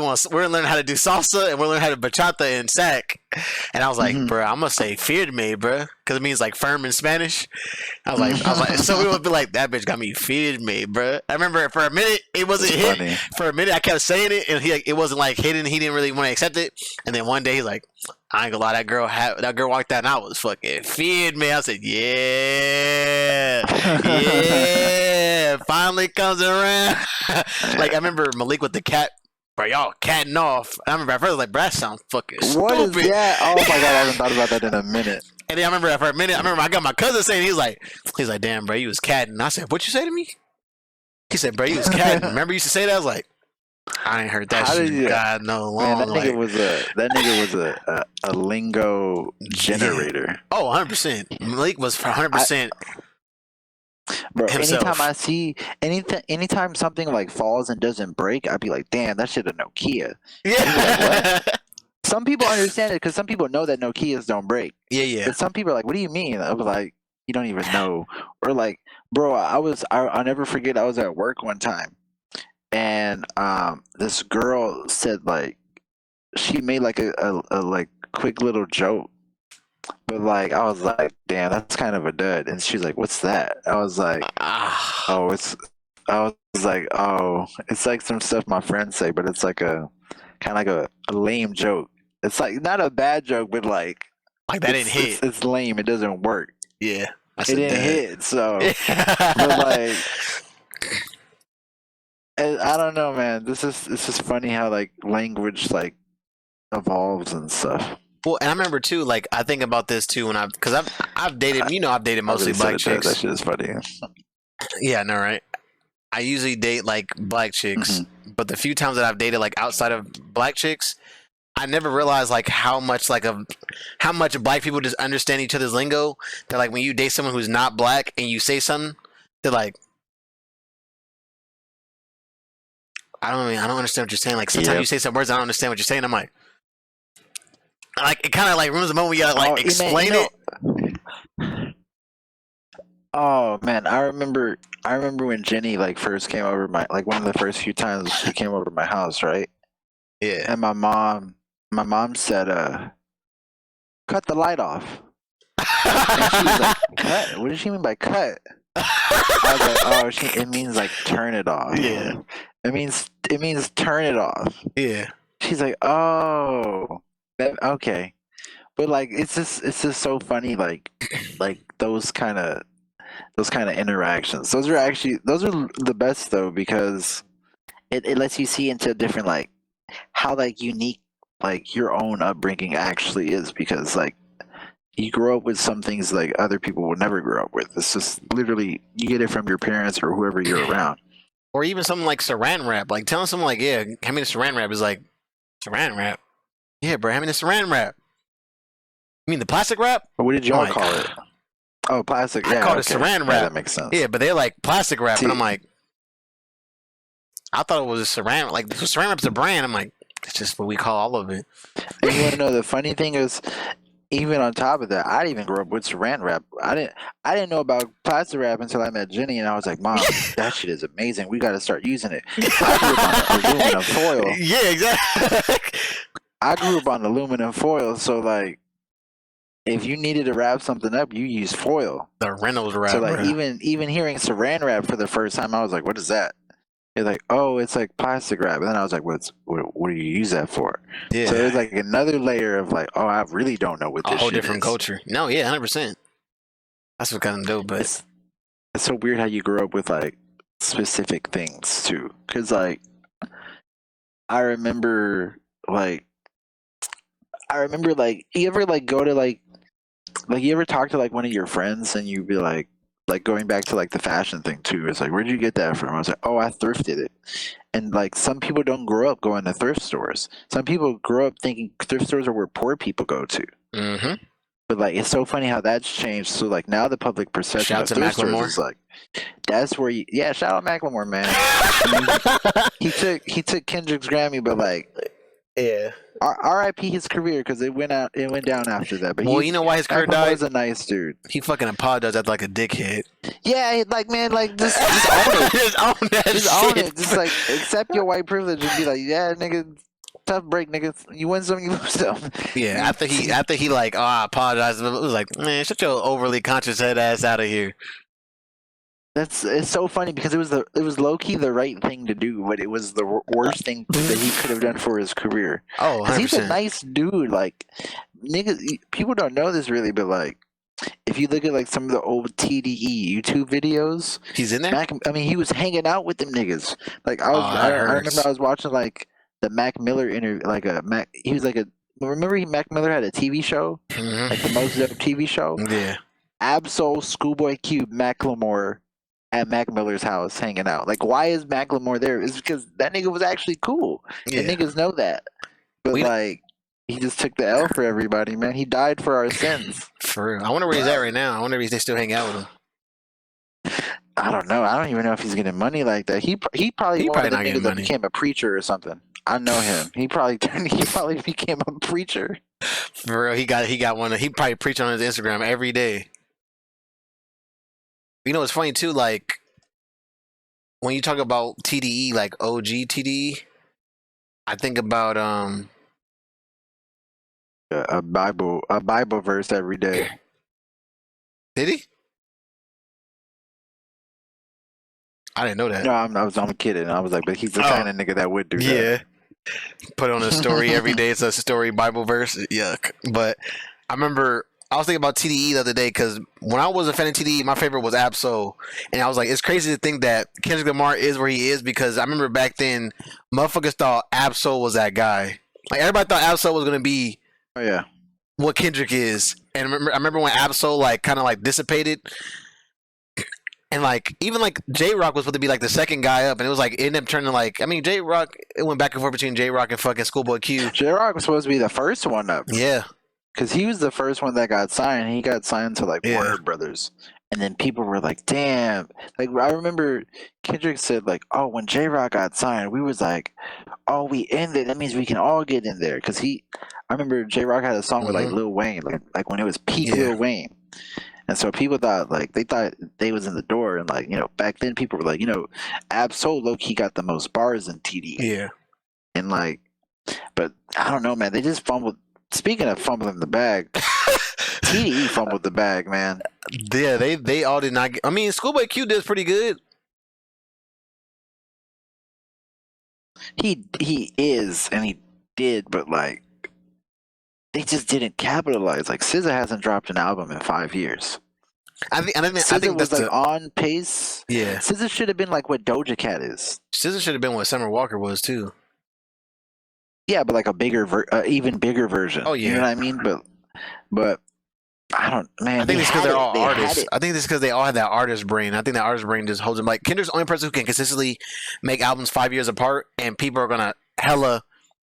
learning how to do salsa and we were learning how to bachata and sack. And I was like, Mhm. bro, I'm gonna say feared me, bro, because it means like firm in Spanish. I was like, so we would be like, that bitch got me feared me, bro. I remember for a minute it wasn't It's hit. funny. For a minute I kept saying it, and it wasn't like hidden. He didn't really want to accept it. And then one day he's like, I ain't gonna lie, that girl walked out and I was fucking feared me. I said, yeah, yeah, finally comes around. Like I remember Malik with the cat. Bro, y'all catting off. I remember at first I was like, bro, that sounds fucking What is stupid. that? Oh my god, I haven't thought about that in a minute. And then I remember for a minute, I got my cousin saying, he's like, damn, bro, you was catting. I said, what you say to me? He said, bro, you was catting. Remember you used to say that? I was like, I ain't heard that How shit did you- God no Man, long. that nigga was a lingo generator. Oh, 100%. Malik was 100%. Bro, himself. anytime something like falls and doesn't break, I'd be like, damn, that shit a Nokia. Yeah. Some people understand it because some people know that Nokias don't break. Yeah. But some people are like, what do you mean? I was like, you don't even know. Or like, bro, I'll never forget, I was at work one time and this girl said like, she made like a like quick little joke. But like, I was like, damn, that's kind of a dud. And she's like, what's that? I was like, oh, it's like some stuff my friends say, but it's like a kind of like a lame joke. It's like not a bad joke, but like that didn't hit. It's lame. It doesn't work. Yeah. It didn't hit. So, but like, I don't know, man. It's just funny how like language like evolves and stuff. Well, and I remember too, like I think about this too when because I've dated, I've dated mostly black chicks. That shit is funny. Yeah, I know, right? I usually date like black chicks, but the few times that I've dated like outside of black chicks, I never realized like how much black people just understand each other's lingo. That like when you date someone who's not black and you say something, they're like, I don't understand what you're saying. Like sometimes you say some words I don't understand what you're saying. I'm like it kind of like ruins the moment we gotta like explain it. Oh man, I remember when Jenny like first came over like one of the first few times she came over to my house, right? Yeah. And my mom said, cut the light off. And she was like, cut? What does she mean by cut? I was like, oh, it means like turn it off. Yeah. It means turn it off. Yeah. She's like, oh, okay. But like, it's just so funny. Like those kind of interactions. Those are the best though, because it lets you see into different, like, how like unique like your own upbringing actually is, because like you grow up with some things like other people will never grow up with. It's just literally you get it from your parents or whoever you're around. Or even something like saran wrap. Like telling someone like, yeah, hand me the saran wrap is like, saran wrap? Yeah, bro, hand me the saran wrap. You mean the plastic wrap? But what did y'all like, call it? Oh, plastic. I Yeah, called it saran wrap. Yeah, that makes sense. Yeah, but they're like plastic wrap, See, and I'm like, I thought it was a saran. Like saran wrap's a brand. I'm like, it's just what we call all of it. and you want to know the funny thing is, even on top of that, I didn't even grow up with saran wrap. I didn't know about plastic wrap until I met Jenny, and I was like, Mom, that shit is amazing. We got to start using it. I grew up on aluminum foil. Yeah, exactly. I grew up on aluminum foil, so like, if you needed to wrap something up, you use foil. The Reynolds wrap. So like, bro. even hearing saran wrap for the first time, I was like, what is that? They're like, oh, it's like plastic wrap. And then I was like, what do you use that for? Yeah. So there's like another layer of like, oh, I really don't know what this a whole shit different is. culture. No, yeah, 100%. That's what kind of dope. But It's so weird how you grow up with like specific things too. Cause like, I remember like, you ever like go to like you ever talk to like one of your friends and you be like going back to like the fashion thing too. It's like, where'd you get that from? I was like, oh, I thrifted it. And like, some people don't grow up going to thrift stores. Some people grow up thinking thrift stores are where poor people go to. mm-hmm. But like, it's so funny how that's changed. So like, now the public perception Shout of to thrift stores Macklemore. is like, that's where you, yeah, shout out Macklemore, man. I mean, he took Kendrick's Grammy, but like, yeah. R.I.P. his career, because it went down after that. But Well, you know why his career died? He was a nice dude. He fucking apologized after like a dickhead. Yeah, like, man, like just own it. Just own that Just own shit. it. Just like accept your white privilege and be like, yeah, nigga, tough break, nigga. You win some, you lose some. Yeah, after he like, oh, I apologize. It was like, man, shut your overly conscious head ass out of here. It's so funny because it was low key the right thing to do, but it was the worst thing that he could have done for his career. Oh, 100%. He's a nice dude. Like, niggas, people don't know this really, but like, if you look at like some of the old TDE YouTube videos, He's in there. he was hanging out with them niggas. Like, I remember I was watching like the Mac Miller interview. Like he was like remember Mac Miller had a TV show, Mm-hmm. like the Most Dope TV show. Yeah. Absol, Schoolboy Q, Macklemore at Mac Miller's house hanging out. Like, why is Macklemore there? It's because that nigga was actually cool. Yeah. And niggas know that. But like, he just took the L for everybody, man. He died for our sins. For real. I wonder where he's at right now. I wonder if they still hang out with him. I don't know. I don't even know if he's getting money like that. He probably one of the not niggas getting that money. became a preacher or something. I know him. He probably became a preacher. For real, he got one. He probably preach on his Instagram every day. You know, it's funny too. Like when you talk about TDE, like OG TDE, I think about A Bible verse every day. Did he? I didn't know that. No, I'm kidding. I was like, but he's the kind of nigga that would do that. Yeah. Put on a story every day. It's a story Bible verse. Yuck. But I remember I was thinking about TDE the other day because when I was a fan of TDE, my favorite was Absol. And I was like, it's crazy to think that Kendrick Lamar is where he is because I remember back then, motherfuckers thought Absol was that guy. Like everybody thought Absol was gonna be Oh yeah. what Kendrick is. And I remember when Absol like kind of like dissipated. And like even like J Rock was supposed to be like the second guy up, and it was like it ended up turning like J Rock. It went back and forth between J Rock and fucking Schoolboy Q. J Rock was supposed to be the first one up. Yeah, because he was the first one that got signed. He got signed to like Warner Brothers, and then people were like, "Damn!" Like I remember Kendrick said like, "Oh, when J Rock got signed, we was like, oh, we in there. That means we can all get in there." Because I remember J Rock had a song with like Lil Wayne, like when it was peak Lil Wayne. And so people thought they was in the door, and like back then people were like Absol low-key got the most bars in TDE. Yeah, and like, but I don't know, man. They just fumbled. Speaking of fumbling the bag, TDE fumbled the bag, man. Yeah, they all did not. I mean, Schoolboy Q did pretty good. He is, and he did, but like they just didn't capitalize. Like SZA hasn't dropped an album in 5 years. I think SZA was that's like on pace. yeah. SZA should have been like what Doja Cat is. SZA should have been what Summer Walker was too. Yeah, but like a bigger, even bigger version. Oh, yeah. You know what I mean? But I don't, man. I think it's because they're all artists. It. I think it's because they all have that artist brain. I think that artist brain just holds them. Like Kendrick's the only person who can consistently make albums 5 years apart, and people are gonna hella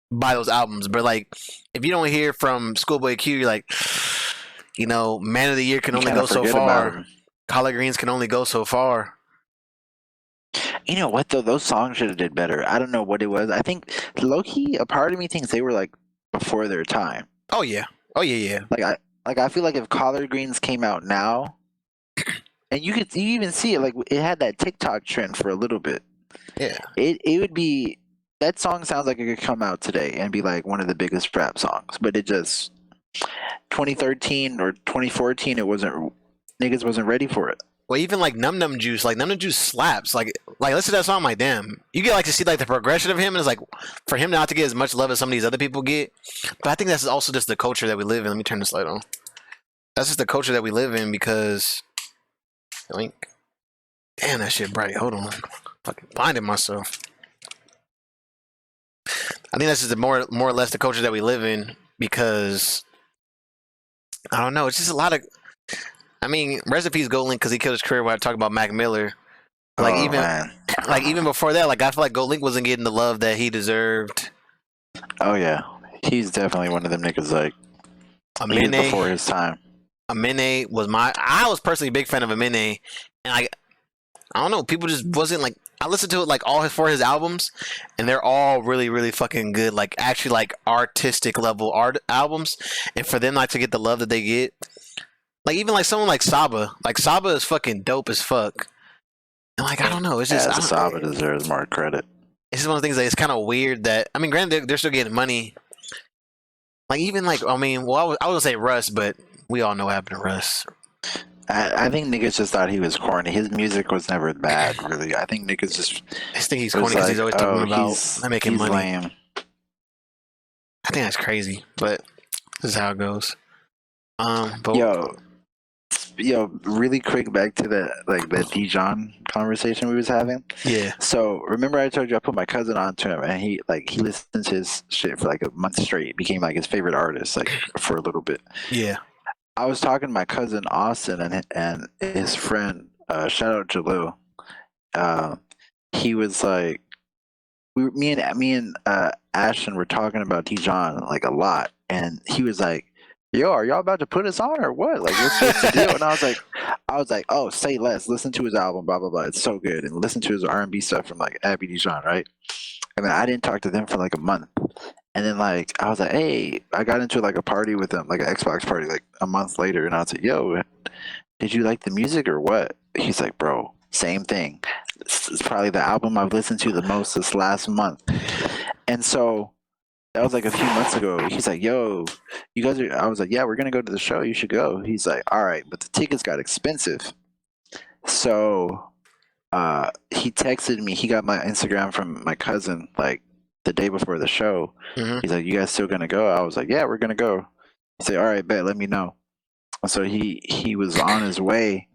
buy those albums. But like, if you don't hear from Schoolboy Q, you're like, you know, Man of the Year can only go so far. Collard Greens can only go so far. You know what though? Those songs should have did better. I don't know what it was. I think low key, a part of me thinks they were like before their time. Oh yeah. I feel like if Collard Greens came out now, and you even see it, like it had that TikTok trend for a little bit. Yeah. It would be, that song sounds like it could come out today and be like one of the biggest rap songs, but it just 2013 or 2014 niggas wasn't ready for it. Well, even like Num Num Juice slaps. Like listen to that song, I'm like, damn. You get like to see like the progression of him, and it's like for him not to get as much love as some of these other people get. But I think that's also just the culture that we live in. Let me turn this light on. That's just the culture that we live in because, like, damn, that shit bright. Hold on, fucking blinding myself. I think that's just more or less the culture that we live in because I don't know. It's just a lot of. I mean, rest in peace, Gold Link, because he killed his career when I talk about Mac Miller. Like even before that, like I feel like Gold Link wasn't getting the love that he deserved. Oh yeah, he's definitely one of them niggas like Amine before his time. Amine I was personally a big fan of Amine, and I don't know, people just wasn't like. I listened to it like all his albums, and they're all really, really fucking good. Like actually, like artistic level art albums, and for them like to get the love that they get. Like even like someone like Saba is fucking dope as fuck. And like I don't know, it's just Saba deserves more credit. It's just one of the things that it's kind of weird that I mean, granted they're still getting money. Like even like I mean, well I would say Russ, but we all know what happened to Russ. I think niggas just thought he was corny. His music was never bad, really. I think niggas just. I think he's corny because he's always talking about making money. Lame. I think that's crazy, but this is how it goes. But Yo, really quick back to that Dijon conversation we was having. Yeah. So remember I told you I put my cousin onto him, and he listened to his shit for like a month straight. It became like his favorite artist like for a little bit. Yeah. I was talking to my cousin Austin and his friend. Shout out Jalil. He was like, me and Ashton were talking about Dijon like a lot, and he was like, yo, are y'all about to put us on or what? Like, what's the deal? And I was like, oh, say less. Listen to his album, blah blah blah. It's so good. And listen to his R&B stuff from like Abby Dijon, right? And then I didn't talk to them for like a month. And then like I was like, hey, I got into like a party with them, like an Xbox party, like a month later, and I was like, yo, did you like the music or what? He's like, bro, same thing. It's probably the album I've listened to the most this last month. And so that was like a few months ago. He's like, yo, you guys are, I was like, yeah, we're going to go to the show. You should go. He's like, all right, but the tickets got expensive. So he texted me. He got my Instagram from my cousin like the day before the show. Mm-hmm. He's like, you guys still going to go? I was like, yeah, we're going to go. He said, all right, bet, let me know. So he was on his way,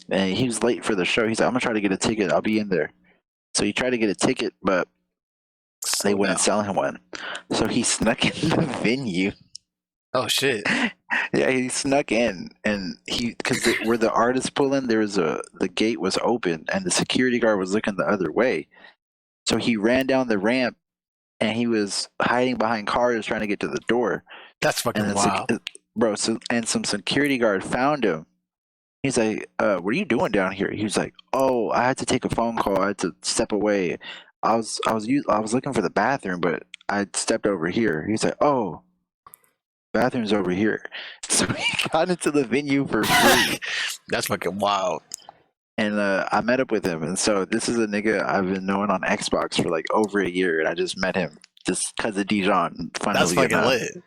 and he was late for the show. He's like, I'm going to try to get a ticket. I'll be in there. So he tried to get a ticket, but they wouldn't sell him one. So he snuck in the venue. Oh shit! Yeah, he snuck in, and because where the artists pull in, the gate was open, and the security guard was looking the other way. So he ran down the ramp, and he was hiding behind cars trying to get to the door. That's fucking wild, bro. So and some security guard found him. He's like, "What are you doing down here?" He was like, "Oh, I had to take a phone call. I had to step away. I was looking for the bathroom, but I stepped over here." He's like, "Oh, bathroom's over here." So he got into the venue for free. That's fucking wild. And I met up with him, and so this is a nigga I've been knowing on Xbox for like over a year, and I just met him just because of Dijon. That's fucking lit.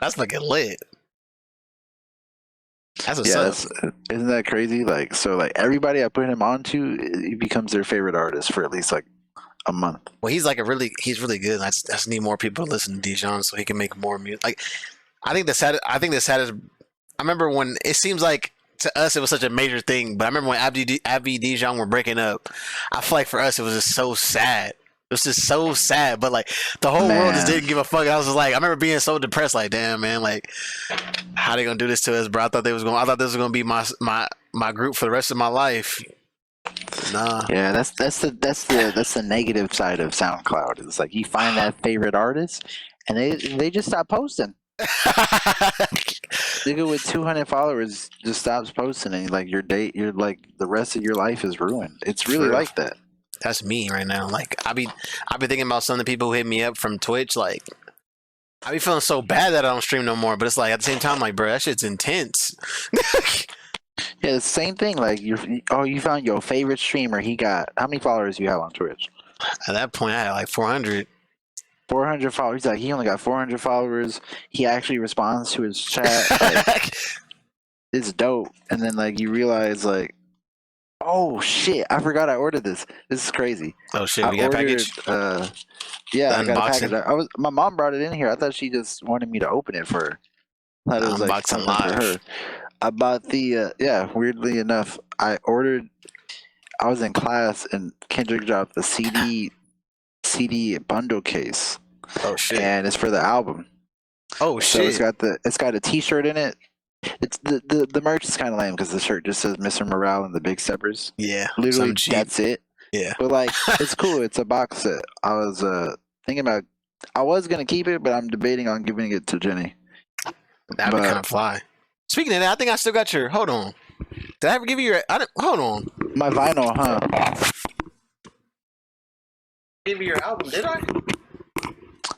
That's fucking lit. That's what's Yeah, up. isn't that crazy? Like, so like everybody I put him onto, he becomes their favorite artist for at least like a month. Well, he's really good. I just need more people to listen to Dijon so he can make more music. Like, I think the saddest. I remember when it seems like to us it was such a major thing, but I remember when Abby Dijon were breaking up. I feel like for us it was just so sad. It was just so sad, but like the whole world just Man, didn't give a fuck. I was just like, I remember being so depressed. Like, damn, man, like how they gonna do this to us, bro? I thought this was gonna be my group for the rest of my life. Nah. yeah, that's the negative side of SoundCloud. It's like you find that favorite artist, and they just stop posting. Nigga with 200 followers just stops posting, and like you're like the rest of your life is ruined. It's really For real. like that. That's me right now. Like I be thinking about some of the people who hit me up from Twitch. Like I be feeling so bad that I don't stream no more. But it's like at the same time, like bro, that shit's intense. Yeah, it's the same thing. Like you found your favorite streamer. He got how many followers do you have on Twitch? At that point, I had like 400. 400 followers. He's like he only got 400 followers. He actually responds to his chat. Like, it's dope. And then like you realize like, oh shit, I forgot I ordered this. This is crazy. Oh shit, we got a package. Yeah, I The got a package. unboxing? My mom brought it in here. I thought she just wanted me to open it for her. I thought it was like Unboxing something for live. her. I bought the yeah. Weirdly enough, I was in class and Kendrick dropped the CD bundle case, Oh shit. and it's for the album. Oh So shit. it's got a T-shirt in it. It's the merch is kind of lame because the shirt just says Mr. Morale and the Big Steppers. Yeah. Literally, Something cheap. that's it. Yeah. But like, it's cool. It's a box set. I was thinking about. I was gonna keep it, but I'm debating on giving it to Jenny. That'd be But- kind of fly. Speaking of that, I think I still got your. Hold on. Did I ever give you your? Hold on. My vinyl, huh? Give you your album? Did I?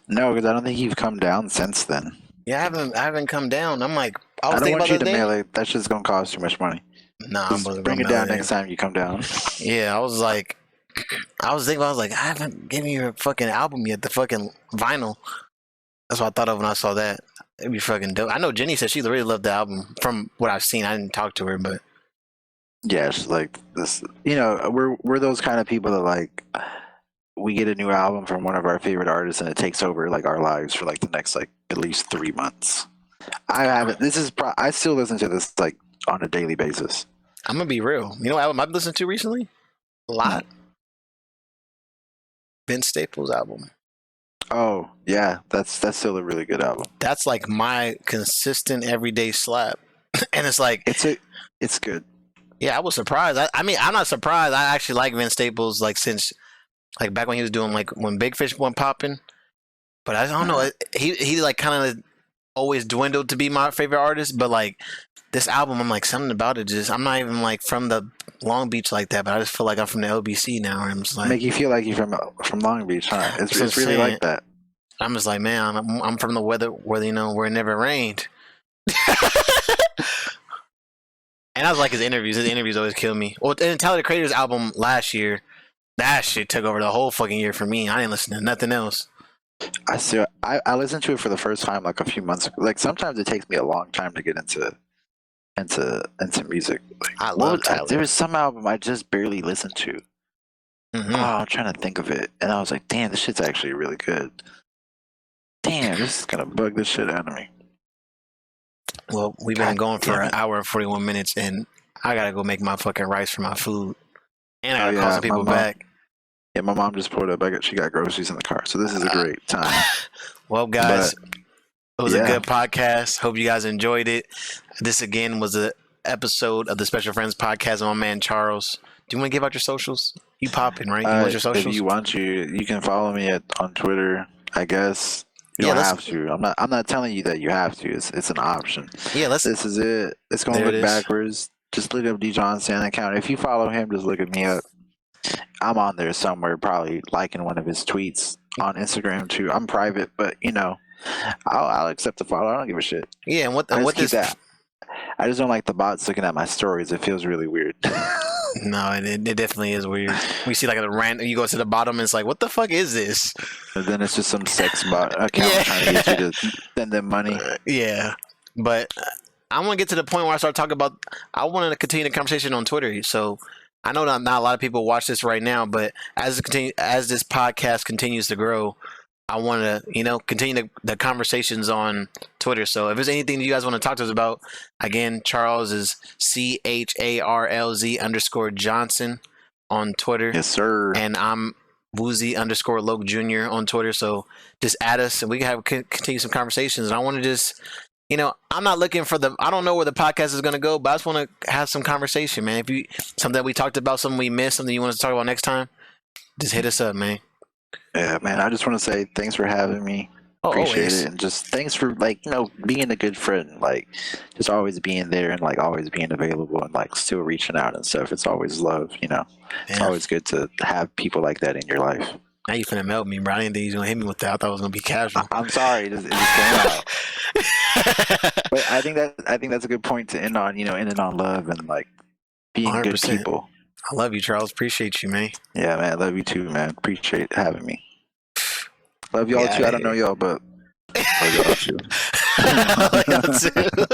No, because I don't think you've come down since then. Yeah, I haven't come down. I'm like, I was I don't thinking want about you the to other mail day. it. That shit's gonna cost too much money. Nah, I'm Just supposed to bring it mail down next time you come down. Yeah, I was like, I was like, I haven't given you your fucking album yet, the fucking vinyl. That's what I thought of when I saw that. It'd be fucking dope. I know Jenny said she really loved the album from what I've seen. I didn't talk to her, but Yeah, it's like this. You know, we're those kind of people that like we get a new album from one of our favorite artists and it takes over like our lives for like the next like at least 3 months. I haven't. I still listen to this like on a daily basis. I'm gonna be real. You know what album I've listened to recently? A lot. Ben Staples' album. Oh yeah, that's still a really good album. That's like my consistent everyday slap. And it's like, It's good. yeah, I was surprised. I mean, I'm not surprised. I actually like Ben Staples like since like back when he was doing like when Big Fish went popping. But I don't know. He like kind of always dwindled to be my favorite artist. But like this album, I'm like something about it. Just I'm not even like from the Long Beach like that, but I just feel like I'm from the LBC now. And I'm just like, Make you feel like you're from Long Beach, huh? It's That's what I'm really saying. like that. I'm just like, man, I'm from the weather where you know where it never rained. And I was like his interviews. His interviews always kill me. Well, and Tyler the Creator's album last year, that shit took over the whole fucking year for me. I didn't listen to nothing else. I listened to it for the first time like a few months ago. Like sometimes it takes me a long time to get into music. Like, I love Tyler. there was some album I just barely listened to. Mhm. Oh, I'm trying to think of it, and I was like, damn, this shit's actually really good. Damn, this is gonna bug the shit out of me. Well, we've been God going for damn an it. hour and 41 minutes, and I gotta go make my fucking rice for my food. And I Oh, gotta call yeah, some people my mom- back. Yeah, my mom just pulled up. She got groceries in the car, so this is a great time. Well, guys, it was a yeah. good podcast. Hope you guys enjoyed it. This again was an episode of the Special Friends podcast with my man Charles. Do you want to give out your socials? You popping, right? You want your socials? If you want to, you can follow me on Twitter. I guess you Yeah, don't let's- have to. I'm not telling you that you have to. It's an option. Yeah, let's. This is it. It's gonna There it look is. backwards. Just look up Dijon Stan account. If you follow him, just look at me up. I'm on there somewhere, probably liking one of his tweets on Instagram too. I'm private, but you know, I'll accept the follow. I don't give a shit. Yeah, and what I what just keep this? that. I just don't like the bots looking at my stories. It feels really weird. No, it definitely is weird. We see like a random. You go to the bottom, and it's like, what the fuck is this? And then it's just some sex bot account Yeah. trying to get you to send them money. Yeah, but I want to get to the point where I start talking about. I want to continue the conversation on Twitter. So I know not a lot of people watch this right now, but as this podcast continues to grow, I want to continue the conversations on Twitter. So if there's anything that you guys want to talk to us about, again, Charles is CHARLZ_Johnson on Twitter. Yes, sir. And I'm Wuzi_Loke Jr. on Twitter. So just add us and we can continue some conversations. And I want to just, I'm not looking for I don't know where the podcast is going to go, but I just want to have some conversation, man. If you, something that we talked about, something we missed, something you want us to talk about next time, just hit us up, man. Yeah, man. I just want to say thanks for having me. Appreciate always. it. And just thanks for being a good friend, just always being there and always being available and still reaching out and stuff. It's always love, It's always good to have people like that in your life. Now you finna melt me, bro. I didn't think you was gonna hit me with that. I thought it was gonna be casual. I'm sorry, it just came out. But I think that's a good point to end on, ending on love and being 100%. Good people. I love you, Charles. Appreciate you, man. Yeah, man. I love you too, man. Appreciate having me. Love y'all too. I don't know y'all, but love y'all too. Love y'all too.